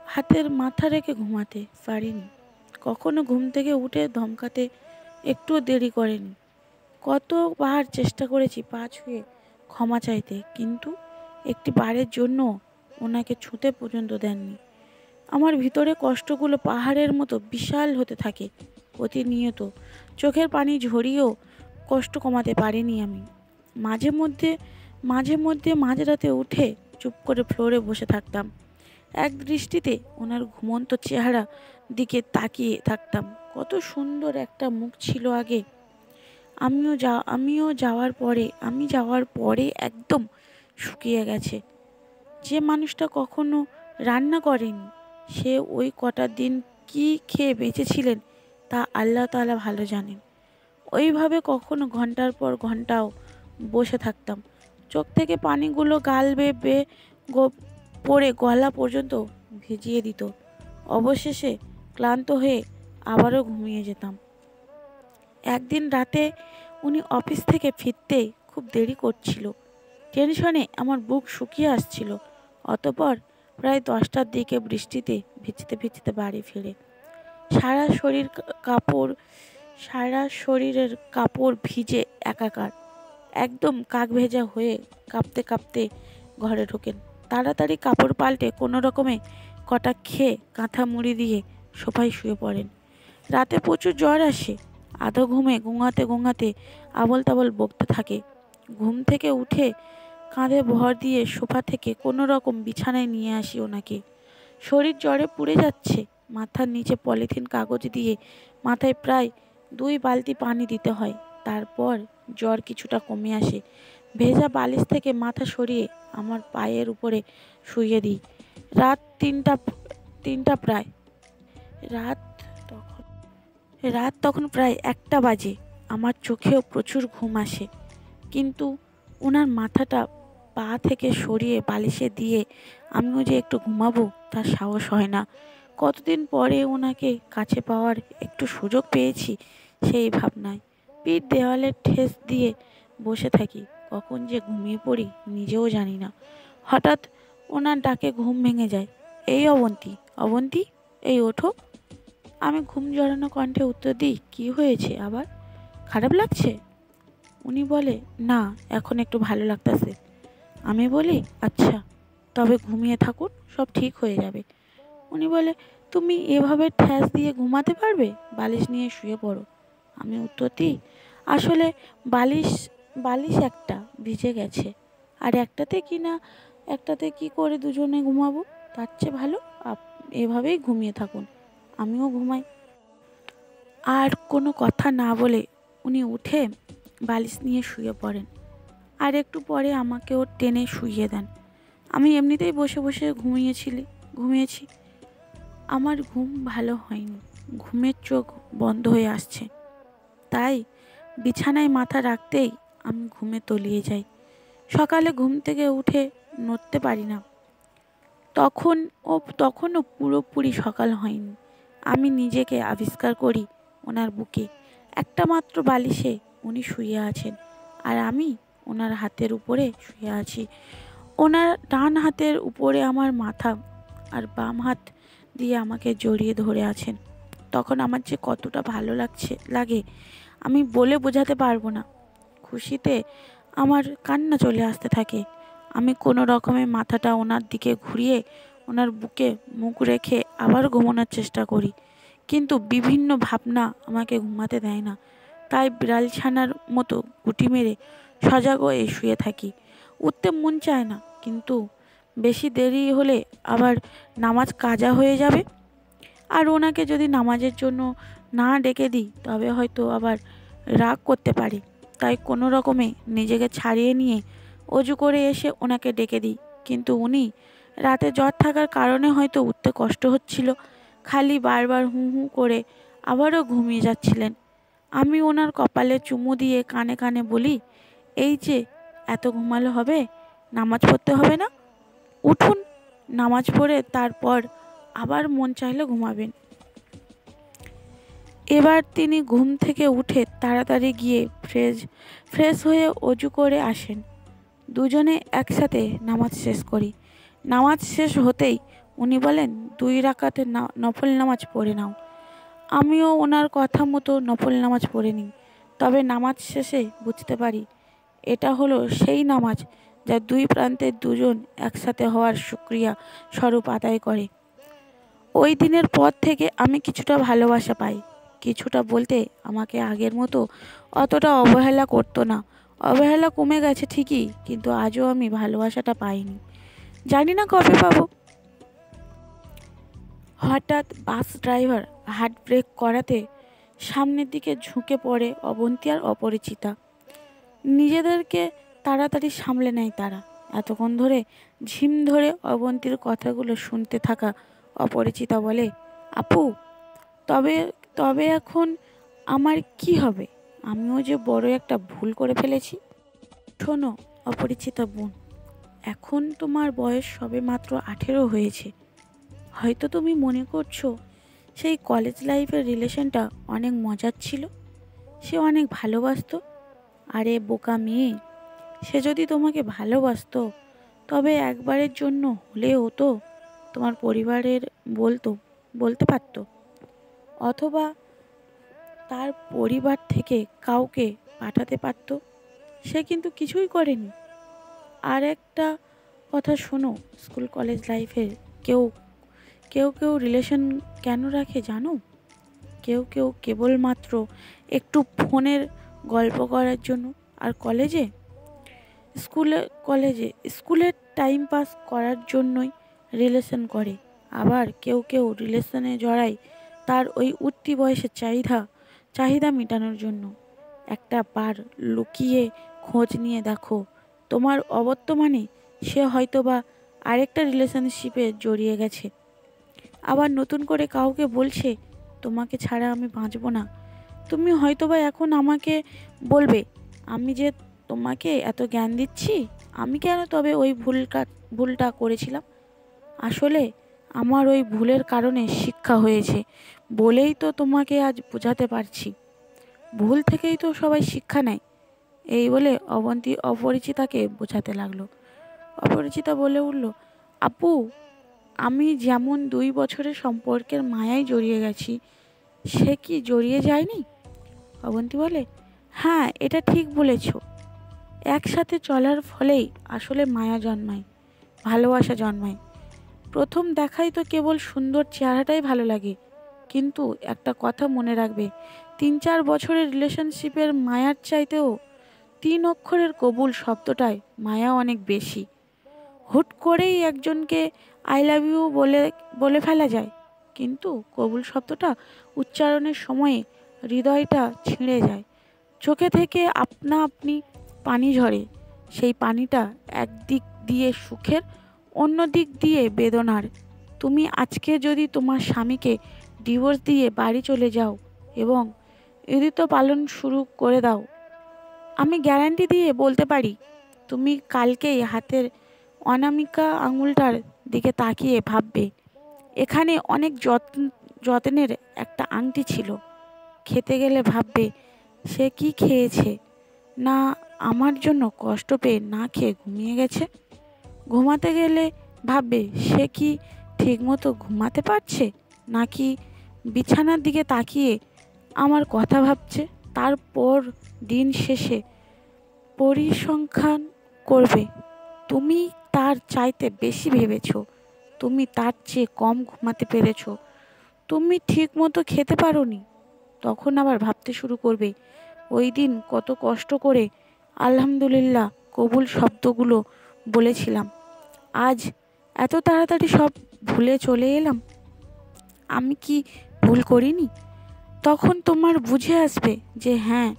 হাতের মাথা রেখে ঘুমাতে, পারিনি। কখনো ঘুম থেকে উঠে ধমকাতে একটুও দেরি করেনি। কতবার চেষ্টা করেছি পা ছুঁয়ে ক্ষমা চাইতে, কিন্তু একটি বারের জন্য ওনাকে ছুঁতে পর্যন্ত দেননি। আমার ভিতরে কষ্টগুলো পাহাড়ের মতো বিশাল হতে থাকে প্রতিনিয়ত। চোখের পানি ঝরিয়েও কষ্ট কমাতে পারিনি আমি। মাঝে মধ্যে মাঝরাতে উঠে চুপ করে ফ্লোরে বসে থাকতাম, এক দৃষ্টিতে ওনার ঘুমন্ত চেহারা দিকে তাকিয়ে থাকতাম। কত সুন্দর একটা মুখ ছিল আগে। আমি যাওয়ার পরে একদম শুকিয়ে গেছে। যে মানুষটা কখনো রান্না করেনি, সে ওই কটা দিন কি খেয়ে বেঁচেছিলেন তা আল্লাহ তাআলা ভালো জানেন। ওইভাবে কখনো ঘন্টার পর ঘন্টাও বসে থাকতাম। চোখ থেকে পানিগুলো গাল বেয়ে বেয়ে পড়ে গলা পর্যন্ত ভিজিয়ে দিত। অবশেষে ক্লান্ত হয়ে আবারও ঘুমিয়ে যেতাম। একদিন রাতে উনি অফিস থেকে ফিরতে খুব দেরি করছিল। টেনশনে আমার বুক শুকিয়ে আসছিল। অতঃপর প্রায় 10টার দিকে বৃষ্টিতে ভিজতে ভিজতে বাড়ি ফিরে সারা শরীর কাপড় সারা শরীরের কাপড় ভিজে একাকার, একদম কাক ভেজা হয়ে কাঁপতে কাঁপতে ঘরে ঢোকেন। তাড়াতাড়ি কাপড় পাল্টে কোনো রকমে কটা খেয়ে কাঁথা মুড়ি দিয়ে সোফায় শুয়ে পড়েন। রাতে প্রচুর জ্বর আসে। আধো ঘুমে গোঙাতে গোঙাতে আবল তাবল বকতে থাকে। ঘুম থেকে উঠে কাঁধে ভর দিয়ে সোফা থেকে কোনো রকম বিছানায় নিয়ে আসি ওনাকে। শরীর জ্বরে পুড়ে যাচ্ছে। মাথার নিচে পলিথিন কাগজ দিয়ে মাথায় প্রায় 2 বালতি পানি দিতে হয়। তারপর জ্বর কিছুটা কমে আসে। ভেজা বালিশ থেকে মাথা সরিয়ে আমার পায়ের উপরে শুইয়ে দিই। রাত তিনটা প্রায়। রাত তখন রাত তখন প্রায় 1টা বাজে। আমার চোখেও প্রচুর ঘুম আসে, কিন্তু ওনার মাথাটা পা থেকে সরিয়ে বালিশে দিয়ে আমিও যে একটু ঘুমাবো তার সাহস হয় না। কতদিন পরে ওনাকে কাছে পাওয়ার একটু সুযোগ পেয়েছি সেই ভাবনায় পিঠ দেওয়ালে ঠেস দিয়ে বসে থাকি। কখন যে ঘুমিয়ে পড়ি নিজেও জানি না। হঠাৎ ওনার ডাকে ঘুম ভেঙে যায়। এই অবন্তী, অবন্তী, এই ওঠো। আমি ঘুম জড়ানো কণ্ঠে উত্তর দিই, কি হয়েছে আবার? খারাপ লাগছে? উনি বলে, না, এখন একটু ভালো লাগতেছে। আমি বলি, আচ্ছা, তবে ঘুমিয়ে থাকুন, সব ঠিক হয়ে যাবে। উনি বলে, তুমি এভাবে ঠ্যাস দিয়ে ঘুমাতে পারবে? বালিশ নিয়ে শুয়ে পড়ো। আমি উত্তর দিই, আসলে বালিশ বালিশ একটা ভিজে গেছে, আর একটাতে কি করে দুজনে ঘুমাবো? তার চেয়ে ভালো এভাবেই ঘুমিয়ে থাকুন, আমিও ঘুমাই। আর কোনো কথা না বলে উনি উঠে বালিশ নিয়ে শুয়ে পড়েন। আর একটু পরে আমাকেও টেনে শুইয়ে দেন। আমি এমনিতেই বসে বসে ঘুমিয়েছি। আমার ঘুম ভালো হয়নি। ঘুমের চোখ বন্ধ হয়ে আসছে। তাই বিছানায় মাথা রাখতেই আমি ঘুমে তলিয়ে যাই। সকালে ঘুম থেকে উঠে নড়তে পারি না। তখনও পুরোপুরি সকাল হয়নি। আমি নিজেকে আবিষ্কার করি ওনার বুকে। একটা মাত্র বালিশে উনি শুয়ে আছেন, আর আমি ওনার হাতের উপরে শুয়ে আছি। ওনার ডান হাতের উপরে আমার মাথা, আর বাম হাত দিয়ে আমাকে জড়িয়ে ধরে আছেন। তখন আমার যে কতটা ভালো লাগে আমি বলে বোঝাতে পারবো না। খুশিতে আমার কান্না চলে আসতে থাকে। আমি কোনো রকমে মাথাটা ওনার দিকে ঘুরিয়ে ওনার বুকে মুখ রেখে আবার ঘুমানোর চেষ্টা করি, কিন্তু বিভিন্ন ভাবনা আমাকে ঘুমাতে দেয় না। তাই বিড়াল ছানার মতো গুটি মেরে সজাগ হয়ে শুয়ে থাকি। উঠতে মন চায় না, কিন্তু বেশি দেরি হলে আবার নামাজ কাজা হয়ে যাবে, আর ওনাকে যদি নামাজের জন্য না ডেকে দিই তবে হয়তো আবার রাগ করতে পারে। তাই কোনো রকমে নিজেকে ছাড়িয়ে নিয়ে অজু করে এসে ওনাকে ডেকে দিই, কিন্তু উনি রাতে জ্বর থাকার কারণে হয়তো উঠতে কষ্ট হচ্ছিল, খালি বারবার হু হু করে আবারও ঘুমিয়ে যাচ্ছিলেন। আমি ওনার কপালে চুমু দিয়ে কানে কানে বলি, এই যে এত ঘুমালে হবে? নামাজ পড়তে হবে না? উঠুন, নামাজ পড়ে তারপর আবার মন চাইলে ঘুমাবেন। এবার তিনি ঘুম থেকে উঠে তাড়াতাড়ি গিয়ে ফ্রেশ হয়ে অজু করে আসেন। দুজনে একসাথে নামাজ শেষ করি। নামাজ শেষ হতেই উনি বলেন, 2 রাকাতে নফল নামাজ পড়ে নাও। আমিও ওনার কথা মতো নফল নামাজ পড়ে নিই। তবে নামাজ শেষে বুঝতে পারি এটা হলো সেই নামাজ যা 2 প্রান্তের দুজন একসাথে হওয়ার শুকরিয়া স্বরূপ আদায় করে। ওই দিনের পর থেকে আমি কিছুটা ভালোবাসা পাই। কিছুটা বলতে আমাকে আগের মতো অতটা অবহেলা করতো না। অবহেলা কমে গেছে ঠিকই, কিন্তু আজও আমি ভালোবাসাটা পাইনি। জানি না কবে পাবো। হঠাৎ বাস ড্রাইভার হার্ড ব্রেক করাতে সামনের দিকে ঝুঁকে পড়ে অবন্তী আর অপরিচিতা। নিজেদেরকে তাড়াতাড়ি সামলে নেয় তারা। এতক্ষণ ধরে ঝিম ধরে অবন্তীর কথাগুলো শুনতে থাকা অপরিচিতা বলে, আপু, তবে তবে এখন আমার কি হবে? আমিও যে বড় একটা ভুল করে ফেলেছি। শোনো অপরিচিতা বোন, এখন তোমার বয়স সবে মাত্র 18 হয়েছে। হয়তো তুমি মনে করছো সেই কলেজ লাইফের রিলেশনটা অনেক মজার ছিল, সে অনেক ভালোবাসতো। আরে বোকা মেয়ে, সে যদি তোমাকে ভালোবাসতো তবে একবারের জন্য হলেও তো তোমার পরিবারের বলতো বলতে পারতো, অথবা তার পরিবার থেকে কাউকে পাঠাতে পারতো। সে কিন্তু কিছুই করেনি। আর একটা কথা শোনো, স্কুল কলেজ লাইফে কেউ কেউ কেউ রিলেশন কেন রাখে জানো? কেউ কেউ কেবলমাত্র একটু ফোনের গল্প করার জন্য। আর স্কুলের টাইম পাস করার জন্যই রিলেশন করে। আবার কেউ কেউ রিলেশনে জড়ায় তার ওই উঠতি বয়সের চাহিদা মেটানোর জন্য। একটা বার লুকিয়ে খোঁজ নিয়ে দেখো, তোমার অবর্তমানে সে হয়তোবা আরেকটা রিলেশনশিপে জড়িয়ে গেছে। আবার নতুন করে কাউকে বলছে তোমাকে ছাড়া আমি বাঁচব না। তুমি হয়তোবা এখন আমাকে বলবে, আমি যে তোমাকে এত জ্ঞান দিচ্ছি, আমি কেন তবে ওই ভুলটা করেছিলাম? আসলে আমার ওই ভুলের কারণে শিক্ষা হয়েছে বলেই তো তোমাকে আজ বোঝাতে পারছি। ভুল থেকেই তো সবাই শিক্ষা নেয়। এই বলে অবন্তী অপরিচিতাকে বোঝাতে লাগলো। অপরিচিতা বলে উঠল, আপু, আমি যেমন 2 বছরের সম্পর্কের মায়ায় জড়িয়ে গেছি, সে কি জড়িয়ে যায়নি? অবন্তী বলে, হ্যাঁ, এটা ঠিক বলেছ। একসাথে চলার ফলেই আসলে মায়া জন্মায়, ভালোবাসা জন্মায়। প্রথম দেখাই তো কেবল সুন্দর চেহারাটাই ভালো লাগে। কিন্তু একটা কথা মনে রাখবে, 3-4 বছরের রিলেশনশিপের মায়ার চাইতেও 3 অক্ষরের কবুল শব্দটায় মায়া অনেক বেশি। হুট করেই একজনকে আই লাভ ইউ বলে বলে ফেলা যায়, কিন্তু কবুল শব্দটা উচ্চারণের সময়ে হৃদয়টা ছিঁড়ে যায়। চোখে থেকে আপনা আপনি পানি ঝরে। সেই পানিটা একদিক দিয়ে সুখের, অন্য দিক দিয়ে বেদনার। তুমি আজকে যদি তোমার স্বামীকে ডিভোর্স দিয়ে বাড়ি চলে যাও এবং ঈদিত পালন শুরু করে দাও, আমি গ্যারান্টি দিয়ে বলতে পারি তুমি কালকেই হাতের অনামিকা আঙুলটার দিকে তাকিয়ে ভাববে, এখানে অনেক যত্নের একটা আংটি ছিল। খেতে গেলে ভাববে, সে কি খেয়েছে, না আমার জন্য কষ্ট পেয়ে না খেয়ে ঘুমিয়ে গেছে। ঘুমাতে গেলে ভাববে, সে কি ঠিকমতো ঘুমাতে পারছে, নাকি বিছানার দিকে তাকিয়ে আমার কথা ভাবছে। তারপর দিন শেষে পরিসংখ্যান করবে, তুমি তার চাইতে বেশি ভেবেছো, তুমি তার চেয়ে কম ঘুমাতে পেরেছো, তুমি ঠিক মতো খেতে পারোনি। তখন আবার ভাবতে শুরু করবে, ওই দিন কত কষ্ট করে আলহামদুলিল্লাহ কবুল শব্দগুলো বলেছিলাম, আজ এত তাড়াতাড়ি সব ভুলে চলে এলাম। আমি কি ভুল করিনি? তখন তোমার বুঝে আসবে যে হ্যাঁ,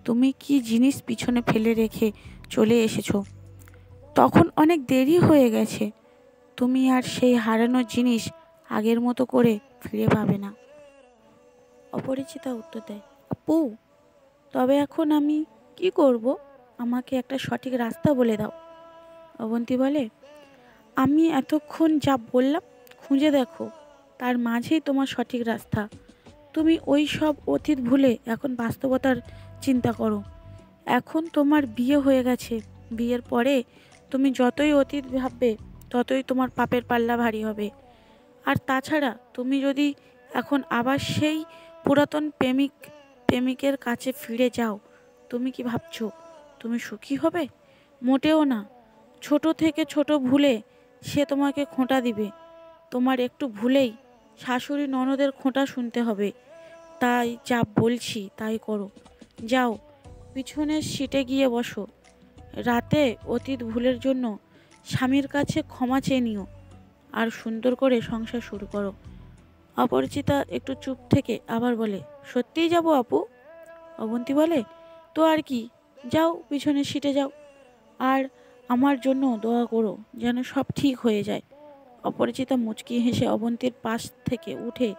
তুমি কি জিনিস পিছনে ফেলে রেখে চলে এসেছো। তখন অনেক দেরি হয়ে গেছে। তুমি আর সেই হারানো জিনিস আগের মতো করে ফিরে পাবে না। অপরিচিতা উত্তর দেয়, আপু, তবে এখন আমি কি করব? আমাকে একটা সঠিক রাস্তা বলে দাও। অবন্তী বলে, আমি এতক্ষণ যা বললাম খুঁজে দেখো, তার মাঝেই তোমার সঠিক রাস্তা। তুমি ওই সব অতীত ভুলে এখন বাস্তবতার চিন্তা করো। এখন তোমার বিয়ে হয়ে গেছে। বিয়ের পরে তুমি যতই অতীত ভাববে ততই তোমার পাপের পাল্লা ভারী হবে। আর তাছাড়া তুমি যদি এখন আবার সেই পুরাতন প্রেমিকের কাছে ফিরে যাও, তুমি কি ভাবছো তুমি সুখী হবে? মোটেও না। ছোট থেকে ছোট ভুলে সে তোমাকে খোঁটা দিবে। তোমার একটু ভুলেই শাশুড়ি ননদের খোঁটা শুনতে হবে। তাই যা বলছি তাই করো। যাও, পিছনের সিটে গিয়ে বসো। রাতে অতীত ভুলের জন্য স্বামীর কাছে ক্ষমা চেয়ে নিও, আর সুন্দর করে সংসার শুরু করো। অপরিচিতা একটু চুপ থেকে আবার বলে, সত্যিই যাবো আপু? অবন্তী বলে, তো আর কি, যাও, পিছনের সিটে যাও। আর আমার জন্য দোয়া করো যেন সব ঠিক হয়ে যায়। অপরিচিতা মুচকি হেসে অবন্তীর পাশ থেকে উঠে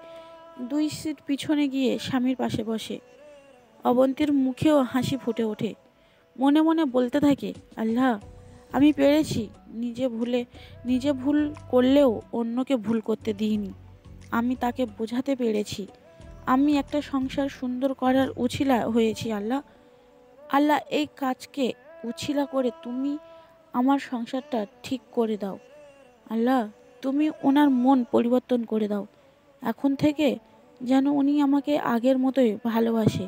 2 সিট পিছনে গিয়ে স্বামীর পাশে বসে। অবন্তীর মুখেও হাসি ফুটে ওঠে। মনে মনে বলতে থাকে, আল্লাহ, আমি পেরেছি। নিজে ভুল করলেও অন্যকে ভুল করতে দিইনি। আমি তাকে বোঝাতে পেরেছি। আমি একটা সংসার সুন্দর করার উছিলা হয়েছি। আল্লাহ, আল্লাহ, এই কাজকে উছিলা করে তুমি আমার সংসারটা ঠিক করে দাও। আল্লাহ, তুমি ওনার মন পরিবর্তন করে দাও। এখন থেকে যেন উনি আমাকে আগের মতোই ভালোবাসে,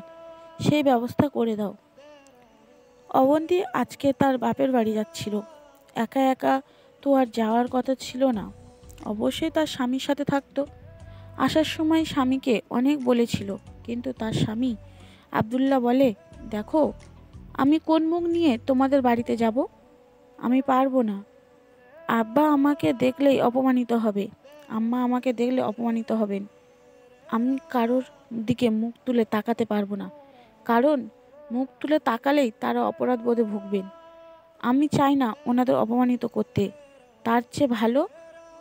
সেই ব্যবস্থা করে দাও। অবন্তী আজকে তার বাপের বাড়ি যাচ্ছিল। একা একা তো আর যাওয়ার কথা ছিল না। অবশ্যই তার স্বামীর সাথে থাকতো। আসার সময় স্বামীকে অনেক বলেছিল, কিন্তু তার স্বামী আব্দুল্লাহ বলে, দেখো, আমি কোন মুখ নিয়ে তোমাদের বাড়িতে যাব? আমি পারবো না। আব্বা আমাকে দেখলেই অপমানিত হবে, আম্মা আমাকে দেখলে অপমানিত হবেন। আমি কারোর দিকে মুখ তুলে তাকাতে পারবো না, কারণ মুখ তুলে তাকালেই তারা অপরাধ বোধে ভুগবেন। আমি চাই না ওনাদের অপমানিত করতে। তার চেয়ে ভালো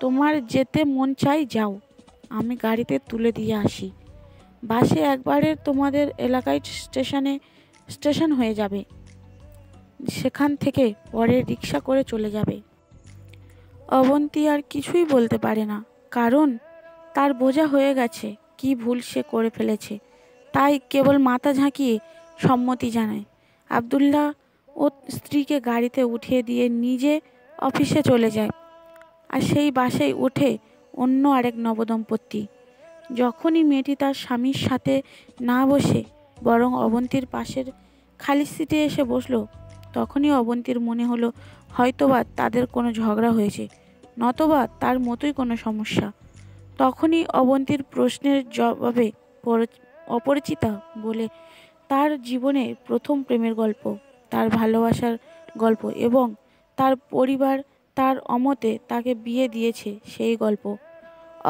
তোমার যেতে মন চাই যাও, আমি গাড়িতে তুলে দিয়ে আসি। বাসে একবারে তোমাদের এলাকায় স্টেশন হয়ে যাবে, সেখান থেকে পরে রিক্সা করে চলে যাবে। অবন্তী আর কিছুই বলতে পারে না, কারণ তার বোঝা হয়ে গেছে কি ভুল সে করে ফেলেছে। তাই কেবল মাথা ঝাঁকিয়ে সম্মতি জানায়। আব্দুল্লাহ ও স্ত্রীকে গাড়িতে উঠিয়ে দিয়ে নিজে অফিসে চলে যায়। আর সেই বাসেই ওঠে অন্য আরেক নবদম্পতি। যখনই মেয়েটি তার স্বামীর সাথে না বসে বরং অবন্তীর পাশের খালি সিটে এসে বসলো, তখনই অবন্তীর মনে হলো হয়তোবা তাদের কোনো ঝগড়া হয়েছে, নতবা তার মতোই কোনো সমস্যা। তখনই অবন্তীর প্রশ্নের জবাবে অপরিচিতা বলে তার জীবনের প্রথম প্রেমের গল্প, তার ভালোবাসার গল্প এবং তার পরিবার তার অমতে তাকে বিয়ে দিয়েছে সেই গল্প।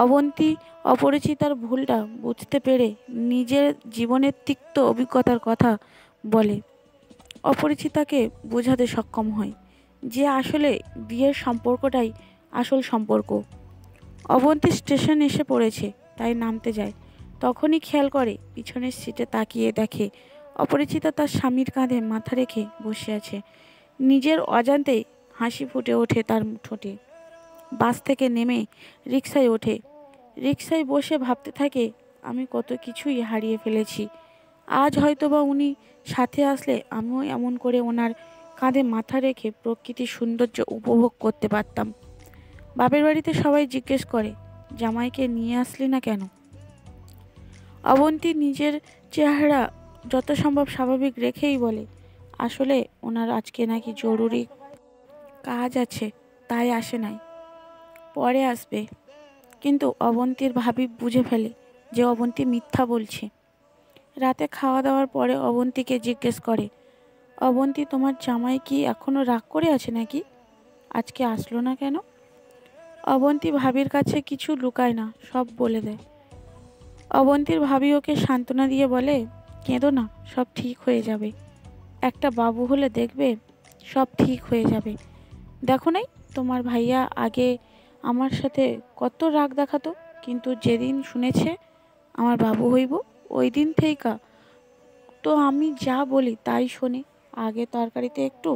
অবন্তী অপরিচিতার ভুলটা বুঝতে পেরে নিজের জীবনের তিক্ত অভিজ্ঞতার কথা বলে অপরিচিতাকে বোঝাতে সক্ষম হয় যে আসলে বিয়ের সম্পর্কটাই আসল সম্পর্ক। অবন্তী স্টেশন এসে পড়েছে, তাই নামতে যায়। তখনই খেয়াল করে পিছনের সিটে তাকিয়ে দেখে অপরিচিতা তার স্বামীর কাঁধে মাথা রেখে বসে আছে। নিজের অজান্তেই হাসি ফুটে ওঠে তার ঠোঁটে। বাস থেকে নেমে রিকশায় ওঠে। রিকশায় বসে ভাবতে থাকে, আমি কত কিছুই হারিয়ে ফেলেছি। আজ হয়তোবা উনি সাথে আসলে আমিও এমন করে ওনার কাঁধে মাথা রেখে প্রকৃতির সৌন্দর্য উপভোগ করতে পারতাম। বাপের বাড়িতে সবাই জিজ্ঞেস করে, জামাইকে নিয়ে আসলি না কেন? অবন্তী নিজের চেহারা যত সম্ভব স্বাভাবিক রেখেই বলে, আসলে ওনার আজকে নাকি জরুরি কাজ আছে, তাই আসে নাই, পরে আসবে। কিন্তু অবন্তীর ভাবি বুঝে ফেলে যে অবন্তী মিথ্যা বলছে। রাতে খাওয়া দাওয়ার পরে অবন্তীকে জিজ্ঞেস করে, অবন্তী, তোমার জামাই কি এখনো রাগ করে আছে নাকি? আজকে আসলো না কেন? অবন্তী ভাবির কাছে কিছু লুকায় না, সব বলে দেয়। অবন্তীর ভাবি ওকে সান্ত্বনা দিয়ে বলে, কেঁদো না, সব ঠিক হয়ে যাবে। একটা বাবু হলে দেখবে সব ঠিক হয়ে যাবে। দেখো নাই, তোমার ভাইয়া আগে আমার সাথে কত রাগ দেখাতো, কিন্তু যেদিন শুনেছে আমার বাবু হইব, ওই দিন থেইকা তো আমি যা বলি তাই শোনে। আগে তরকারিতে একটু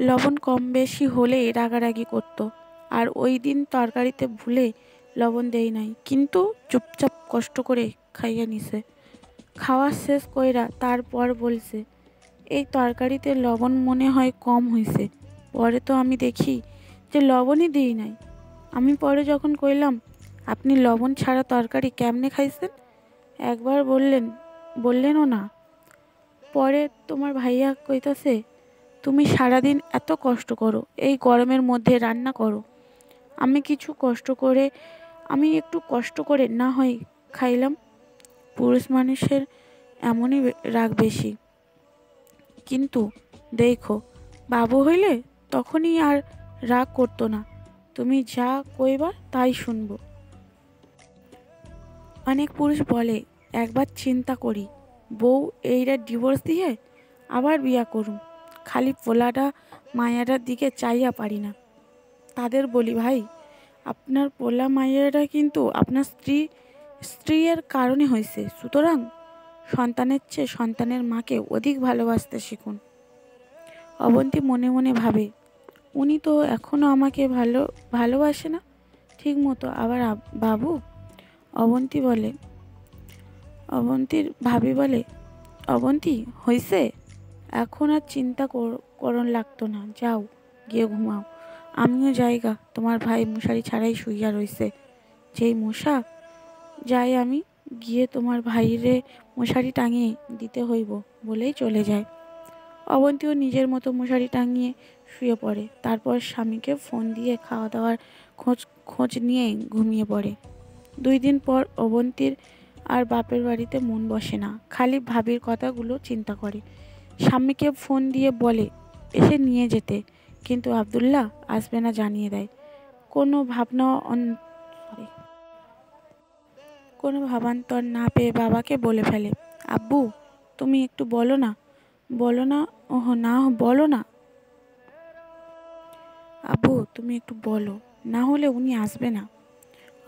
লবণ কম বেশি হলেই রাগারাগি করতো, আর ওই দিন তরকারিতে ভুলে লবণ দেই নাই, কিন্তু চুপচাপ কষ্ট করে খাইয়া নিছে। খাওয়া শেষ কইরা তারপর বলছে, এই তরকারিতে লবণ মনে হয় কম হয়েছে। পরে তো আমি দেখি যে লবণই দিই নাই। আমি পরে যখন কইলাম, আপনি লবণ ছাড়া তরকারি কেমনে খাইছেন, একবার বললেনও না। পরে তোমার ভাইয়া কইতাছে, তুমি সারাদিন এত কষ্ট করো, এই গরমের মধ্যে রান্না করো, আমি একটু কষ্ট করে না হয় খাইলাম। পুরুষ মানুষের এমনই রাগ বেশি। কিন্তু দেখো, বাবু হইলে তখনই আর রাগ করতো না, তুমি যা কইবা তাই শুনবো। অনেক পুরুষ বলে, একবার চিন্তা করি, বউ এইটা ডিভোর্স দিয়ে আবার বিয়া করুম, খালি পোলাটা মায়াটার দিকে চাইয়া পারি না। তাদের বলি, ভাই, আপনার পোলা মাইয়াটা কিন্তু আপনার স্ত্রীর কারণে হয়েছে, সুতরাং সন্তানের চেয়ে সন্তানের মাকে অধিক ভালোবাসতে শিখুন। অবন্তী মনে মনে ভাবে, উনি তো এখনও আমাকে ভালোবাসে না ঠিক মতো, আবার বাবু। অবন্তী বলে অবন্তীর ভাবি বলে, অবন্তী হইছে, এখন আর চিন্তা করন লাগতো না, যাও গিয়ে ঘুমাও। আমিও জায়গা, তোমার ভাই মশারি ছাড়াই শুইয়া রইছে, যেই মশা, যাই আমি গিয়ে তোমার ভাইরে মশারি টাঙিয়ে দিতে হইব বলেই চলে যায়। অবন্তীও নিজের মতো মশারি টাঙিয়ে শুয়ে পড়ে। তারপর স্বামীকে ফোন দিয়ে খাওয়া দাওয়ার খোঁজ নিয়ে ঘুমিয়ে পড়ে। 2 দিন পর অবন্তীর আর বাপের বাড়িতে মন বসে না, খালি ভাবির কথাগুলো চিন্তা করে। স্বামীকে ফোন দিয়ে বলে এসে নিয়ে যেতে, কিন্তু আব্দুল্লাহ আসবে না জানিয়ে দেয়। কোনো ভাবান্তর না পেয়ে বাবাকে বলে ফেলে, আব্বু তুমি একটু বলো না। ওহ না, বলো না আব্বু, তুমি একটু বলো, না হলে উনি আসবে না।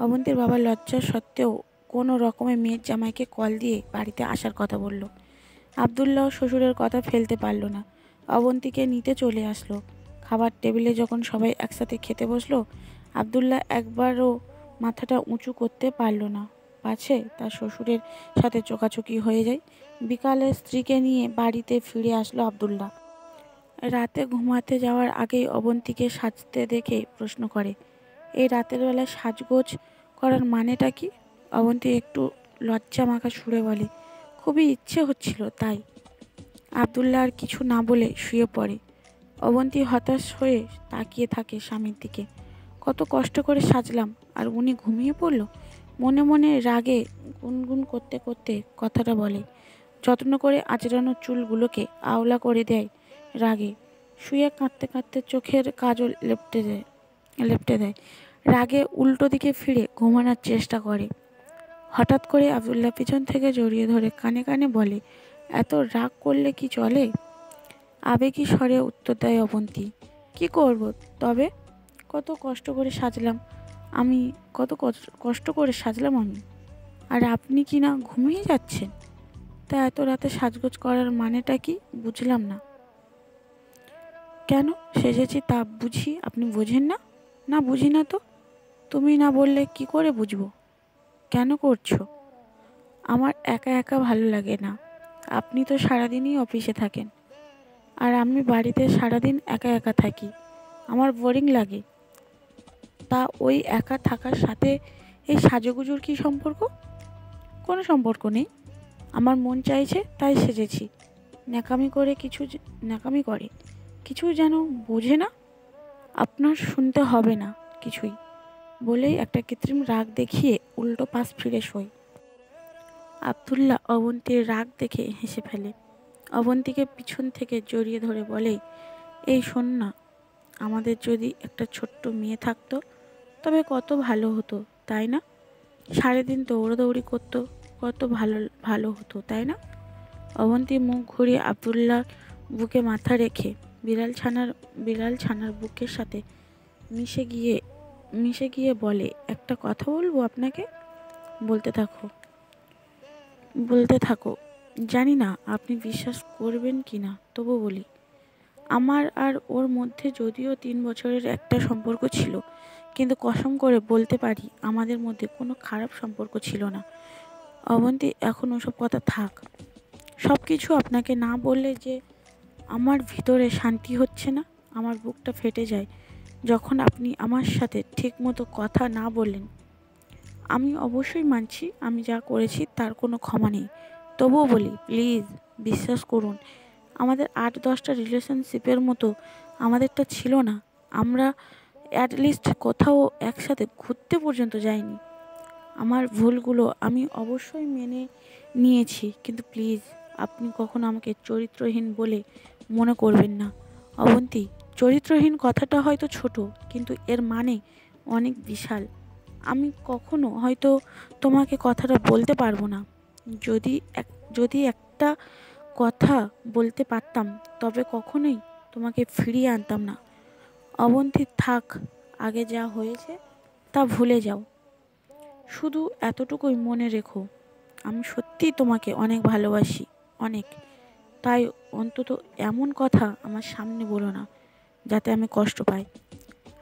অবন্তীর বাবা লজ্জা সত্ত্বেও কোনো রকমে মেয়ের জামাইকে কল দিয়ে বাড়িতে আসার কথা বলল। আব্দুল্লাহ শ্বশুরের কথা ফেলতে পারল না, অবন্তীকে নিতে চলে আসলো। খাবার টেবিলে যখন সবাই একসাথে খেতে বসলো, আব্দুল্লাহ একবারও মাথাটা উঁচু করতে পারল না, পাছে তার শ্বশুরের সাথে চোকাচুকি হয়ে যায়। বিকালে স্ত্রীকে নিয়ে বাড়িতে ফিরে আসলো আব্দুল্লাহ। রাতে ঘুমাতে যাওয়ার আগেই অবন্তীকে সাজতে দেখে প্রশ্ন করে, এই রাতের বেলা সাজগোজ করার মানেটা কি? অবন্তী একটু লজ্জা মাখা সুরে বলে, খুবই ইচ্ছে হচ্ছিল তাই। আব্দুল্লাহ আর কিছু না বলে শুয়ে পড়ে। অবন্তী হতাশ হয়ে তাকিয়ে থাকে স্বামীর দিকে। কত কষ্ট করে সাজলাম, আর উনি ঘুমিয়ে পড়ল। মনে মনে রাগে গুনগুন করতে করতে কথাটা বলে। যত্ন করে আঁচড়ানো চুলগুলোকে আওলা করে দেয় রাগে। শুয়ে কাঁদতে কাঁদতে চোখের কাজল লেপটে দেয়। রাগে উল্টো দিকে ফিরে ঘুমানোর চেষ্টা করে। হঠাৎ করে আব্দুল্লাহ পিছন থেকে জড়িয়ে ধরে কানে কানে বলে, এত রাগ করলে কি চলে? আবেগী স্বরে উত্তর দেয় অবন্তী, কি করব তবে? কত কষ্ট করে সাজলাম আমি আর আপনি কি না ঘুমিয়ে যাচ্ছেন? তা এত রাতে সাজগোজ করার মানেটা কি বুঝলাম না। কেন সেজেছি তা বুঝি আপনি বোঝেন না? না, বুঝি না তো। তুমি না বললে কি করে বুঝবো? কেন করছো? আমার একা একা ভালো লাগে না। আপনি তো সারাদিনই অফিসে থাকেন, আর আমি বাড়িতে সারাদিন একা একা থাকি, আমার বোরিং লাগে। তা ওই একা থাকার সাথে এই সাজুগুজুর কি সম্পর্ক? কোনো সম্পর্ক নেই। আমার মন চাইছে তাই সেজেছি। ন্যাকামি করে কিছু যেন বোঝে না। আপনার শুনতে হবে না কিছুই, বলেই একটা কৃত্রিম রাগ দেখিয়ে উল্টো পাশ ফিরে শোয়। আব্দুল্লাহ অবন্তীর রাগ দেখে হেসে ফেলে। অবন্তীকে পিছন থেকে জড়িয়ে ধরে বলে, এই শোন না, আমাদের যদি একটা ছোট্ট মেয়ে থাকতো তবে কত ভালো হতো, তাই না? সারাদিন দৌড়াদৌড়ি করতো, কত ভালো ভালো হতো, তাই না? অবন্তী মুখ ঘুরিয়ে আব্দুল্লাহ বুকে মাথা রেখে বিড়াল ছানার বুকের সাথে মিশে গিয়ে বলে, একটা কথা বলবো আপনাকে? বলতে থাকো। জানি না আপনি বিশ্বাস করবেন কি না, তবু বলি। আমার আর ওর মধ্যে যদিও 3 বছরের একটা সম্পর্ক ছিল, কিন্তু কসম করে বলতে পারি আমাদের মধ্যে কোনো খারাপ সম্পর্ক ছিল না। অবন্তী, এখন ওসব কথা থাক। সব কিছু আপনাকে না বললে যে আমার ভিতরে শান্তি হচ্ছে না, আমার বুকটা ফেটে যায় যখন আপনি আমার সাথে ঠিক মতো কথা না বললেন। আমি অবশ্যই মানছি আমি যা করেছি তার কোনো ক্ষমা নেই, তবুও বলি প্লিজ বিশ্বাস করুন। আমাদের 8-10টা রিলেশনশিপের মতো আমাদেরটা ছিল না। আমরা অ্যাটলিস্ট কোথাও একসাথে ঘুরতে পর্যন্ত যাইনি। আমার ভুলগুলো আমি অবশ্যই মেনে নিয়েছি, কিন্তু প্লিজ আপনি কখনো আমাকে চরিত্রহীন বলে মনে করবেন না। অবন্তী, চরিত্রহীন কথাটা হয়তো ছোট, কিন্তু এর মানে অনেক বিশাল। আমি কখনো হয়তো তোমাকে কথাটা বলতে পারবো না। যদি একটা কথা বলতে পারতাম তবে কখনোই তোমাকে ফিরিয়ে আনতাম না। অবন্তী, থাক, আগে যা হয়েছে তা ভুলে যাও। শুধু এতটুকুই মনে রেখো, আমি সত্যিই তোমাকে অনেক ভালোবাসি, অনেক। তাই অন্তত এমন কথা আমার সামনে বলো না যাতে আমি কষ্ট পাই।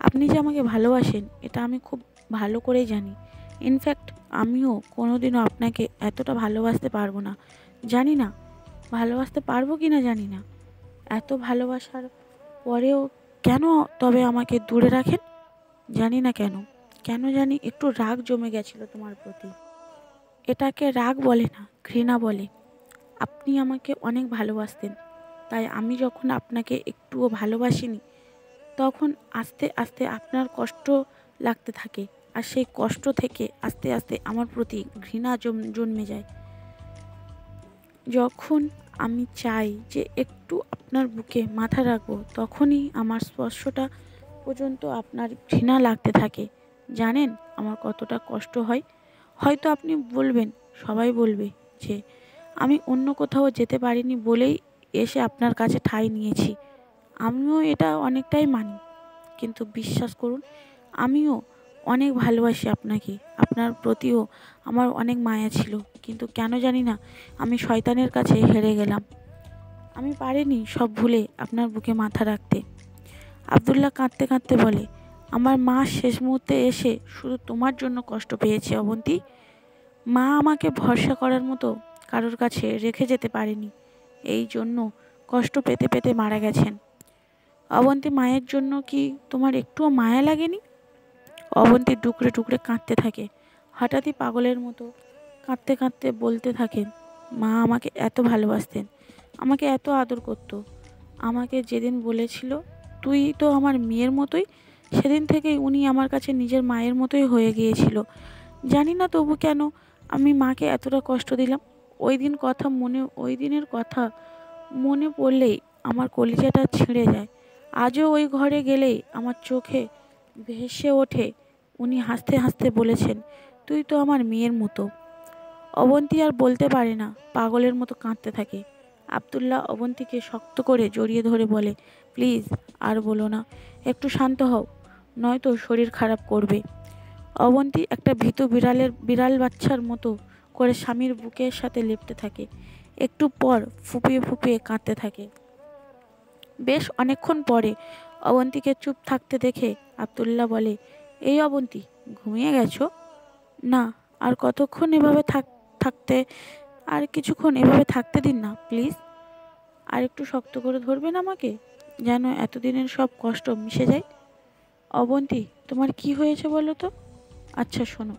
আপনি যে আমাকে ভালোবাসেন এটা আমি খুব ভালো করেই জানি। ইনফ্যাক্ট আমিও কোনোদিনও আপনাকে এতটা ভালোবাসতে পারবো না। জানি না ভালোবাসতে পারবো কি না, জানি না। এত ভালোবাসার পরেও কেন তবে আমাকে দূরে রাখেন? জানি না কেন। কেন জানি একটু রাগ জমে গেছিল তোমার প্রতি। এটাকে রাগ বলে না, ঘৃণা বলে। আপনি আমাকে অনেক ভালোবাসতেন, তাই আমি যখন আপনাকে একটুও ভালোবাসিনি তখন আস্তে আস্তে আপনার কষ্ট লাগতে থাকে। আর সেই কষ্ট থেকে আস্তে আস্তে আমার প্রতি ঘৃণা জন্মে যায়। যখন আমি চাই যে একটু আপনার বুকে মাথা রাখবো তখনই আমার স্পর্শটা পর্যন্ত আপনার ঘৃণা লাগতে থাকে। জানেন আমার কতটা কষ্ট হয়? হয়তো আপনি বলবেন, সবাই বলবে যে আমি অন্য কোথাও যেতে পারিনি বলেই এসে আপনার কাছে ঠাঁই নিয়েছি। আমিও এটা অনেকটাই মানি, কিন্তু বিশ্বাস করুন আমিও অনেক ভালোবাসি আপনাকে। আপনার প্রতিও আমার অনেক মায়া ছিল, কিন্তু কেন জানি না আমি শয়তানের কাছে হেরে গেলাম। আমি পারিনি সব ভুলে আপনার বুকে মাথা রাখতে। আব্দুল্লাহ কাঁদতে কাঁদতে বলে, আমার মা শেষ মুহূর্তে এসে শুধু তোমার জন্য কষ্ট পেয়েছে অবন্তী। মা আমাকে ভরসা করার মতো কারোর কাছে রেখে যেতে পারেনি, এই জন্য কষ্ট পেতে পেতে মারা গেছেন। অবন্তী, মায়ের জন্য কি তোমার একটুও মায়া লাগেনি? অবন্তী টুকরে টুকরে কাঁদতে থাকে। হঠাৎই পাগলের মতো কাঁদতে কাঁদতে বলতে থাকেন, মা আমাকে এত ভালোবাসতেন, আমাকে এত আদর করত। আমাকে যেদিন বলেছিল তুই তো আমার মেয়ের মতোই, সেদিন থেকেই উনি আমার কাছে নিজের মায়ের মতোই হয়ে গিয়েছিল। জানি না তবু কেন আমি মাকে এতটা কষ্ট দিলাম। ওই দিনের কথা মনে পড়লেই আমার কলিজাটা ছিঁড়ে যায়। আজও ওই ঘরে গেলেই আমার চোখে ভেসে ওঠে উনি হাসতে হাসতে বলেছেন, তুই তো আমার মেয়ের মতো। অবন্তী আর বলতে পারে না, পাগলের মতো কাঁদতে থাকে। আব্দুল্লাহ অবন্তীকে শক্ত করে জড়িয়ে ধরে বলে, প্লিজ আর বলো না, একটু শান্ত হও, নয়তো শরীর খারাপ করবে। অবন্তী একটা ভীতু বিড়াল বাচ্চার মতো করে স্বামীর বুকের সাথে লেপ্টে থাকে। একটু পর ফুপিয়ে ফুপিয়ে কাঁদতে থাকে। বেশ অনেকক্ষণ পরে অবন্তীকে চুপ থাকতে দেখে আব্দুল্লাহ বলে, এই অবন্তী, ঘুমিয়ে গেছো? না, আর কতক্ষণ এভাবে থাকতে আর কিছুক্ষণ এভাবে থাকতে দিন না প্লিজ। আর একটু শক্ত করে ধরবেন আমাকে, যেন এতদিনের সব কষ্ট মিশে যায়। অবন্তী, তোমার কি হয়েছে বলো তো? আচ্ছা শোনো,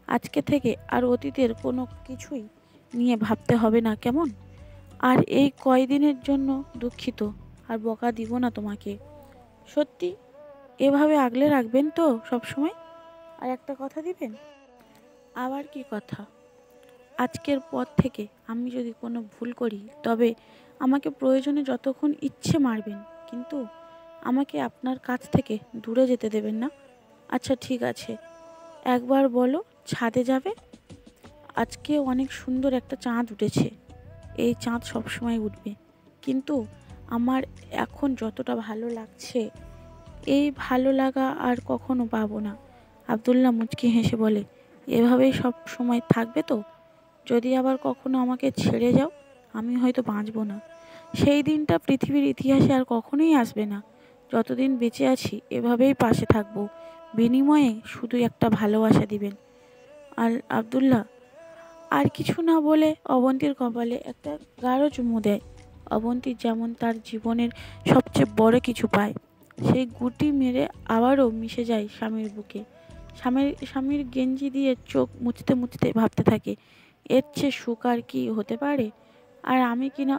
আজকে থেকে আর অতীতের কোনো কিছুই নিয়ে ভাবতে হবে না, কেমন? আর এই কয়দিনের জন্য দুঃখিত, আর বকা দিব না তোমাকে। সত্যি এভাবে আগলে রাখবেন তো সব সময়? আর একটা কথা দিবেন। আবার কি কথা? আজকের পর থেকে আমি যদি কোনো ভুল করি তবে আমাকে প্রয়োজনে যতক্ষণ ইচ্ছে মারবেন, কিন্তু আমাকে আপনার কাছ থেকে দূরে যেতে দেবেন না। আচ্ছা ঠিক আছে, একবার বলো ছাদে যাবে? আজকে অনেক সুন্দর একটা চাঁদ উঠেছে। এই চাঁদ সবসময় উঠবে, কিন্তু আমার এখন যতটা ভালো লাগছে এই ভালো লাগা আর কখনো পাবো না। আব্দুল্লাহ মুচকি হেসে বলে, এভাবেই সব সময় থাকবে তো? যদি আবার কখনো আমাকে ছেড়ে যাও আমি হয়তো বাঁচব না। সেই দিনটা পৃথিবীর ইতিহাসে আর কখনোই আসবে না। যতদিন বেঁচে আছি এভাবেই পাশে থাকবো, বিনিময়ে শুধু একটা ভালোবাসা দিবেন। আর আব্দুল্লাহ আর কিছু না বলে অবন্তীর কপালে একটা গাঢ় চুমু দেয়। অবন্তী যেমন তার জীবনের সবচেয়ে বড় কিছু পায়, সেই গুটি মেরে আবারও মিশে যায় স্বামীর বুকে। স্বামীর গেঞ্জি দিয়ে চোখ মুছতে মুছতে ভাবতে থাকে, এর চেয়ে সুখ আর কি হতে পারে? আর আমি কিনা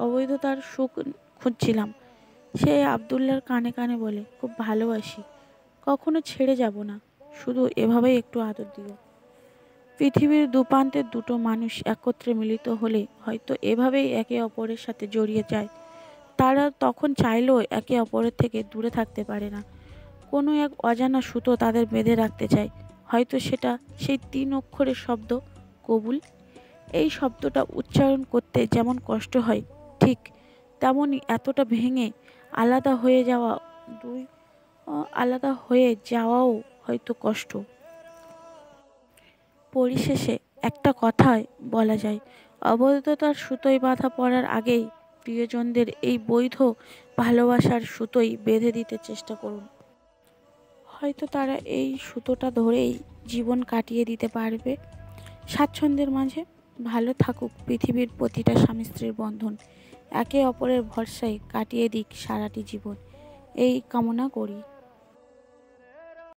অবৈধতার সুখ খুঁজছিলাম। সে আব্দুল্লাহর কানে কানে বলে, খুব ভালোবাসি, কখনো ছেড়ে যাব না, শুধু এভাবেই একটু আদর দিও। পৃথিবীর দুপ্রান্তের দুটো মানুষ একত্রে মিলিত হলে হয়তো এভাবেই একে অপরের সাথে জড়িয়ে যায়। তারা তখন চাইলেও একে অপরের থেকে দূরে থাকতে পারে না। কোনো এক অজানা সুতো তাদের বেঁধে রাখতে চায়। হয়তো সেটা সেই ৩ অক্ষরের শব্দ, কবুল। এই শব্দটা উচ্চারণ করতে যেমন কষ্ট হয়, ঠিক তেমনই এতটা ভেঙে আলাদা হয়ে যাওয়া দুই আলাদা হয়ে যাওয়াও হয়তো কষ্ট। পরিশেষে একটা কথায় বলা যায়, অবৈধতার সুতোয় বাঁধা পড়ার আগেই প্রিয়জনদের এই বৈধ ভালোবাসার সুতোই বেঁধে দিতে চেষ্টা করুন। হয়তো তারা এই সুতোটা ধরেই জীবন কাটিয়ে দিতে পারবে স্বাচ্ছন্দ্যের মাঝে। ভালো থাকুক পৃথিবীর প্রতিটা স্বামী স্ত্রীর বন্ধন, একে অপরের ভরসায় কাটিয়ে দিক সারাটি জীবন, এই কামনা করি।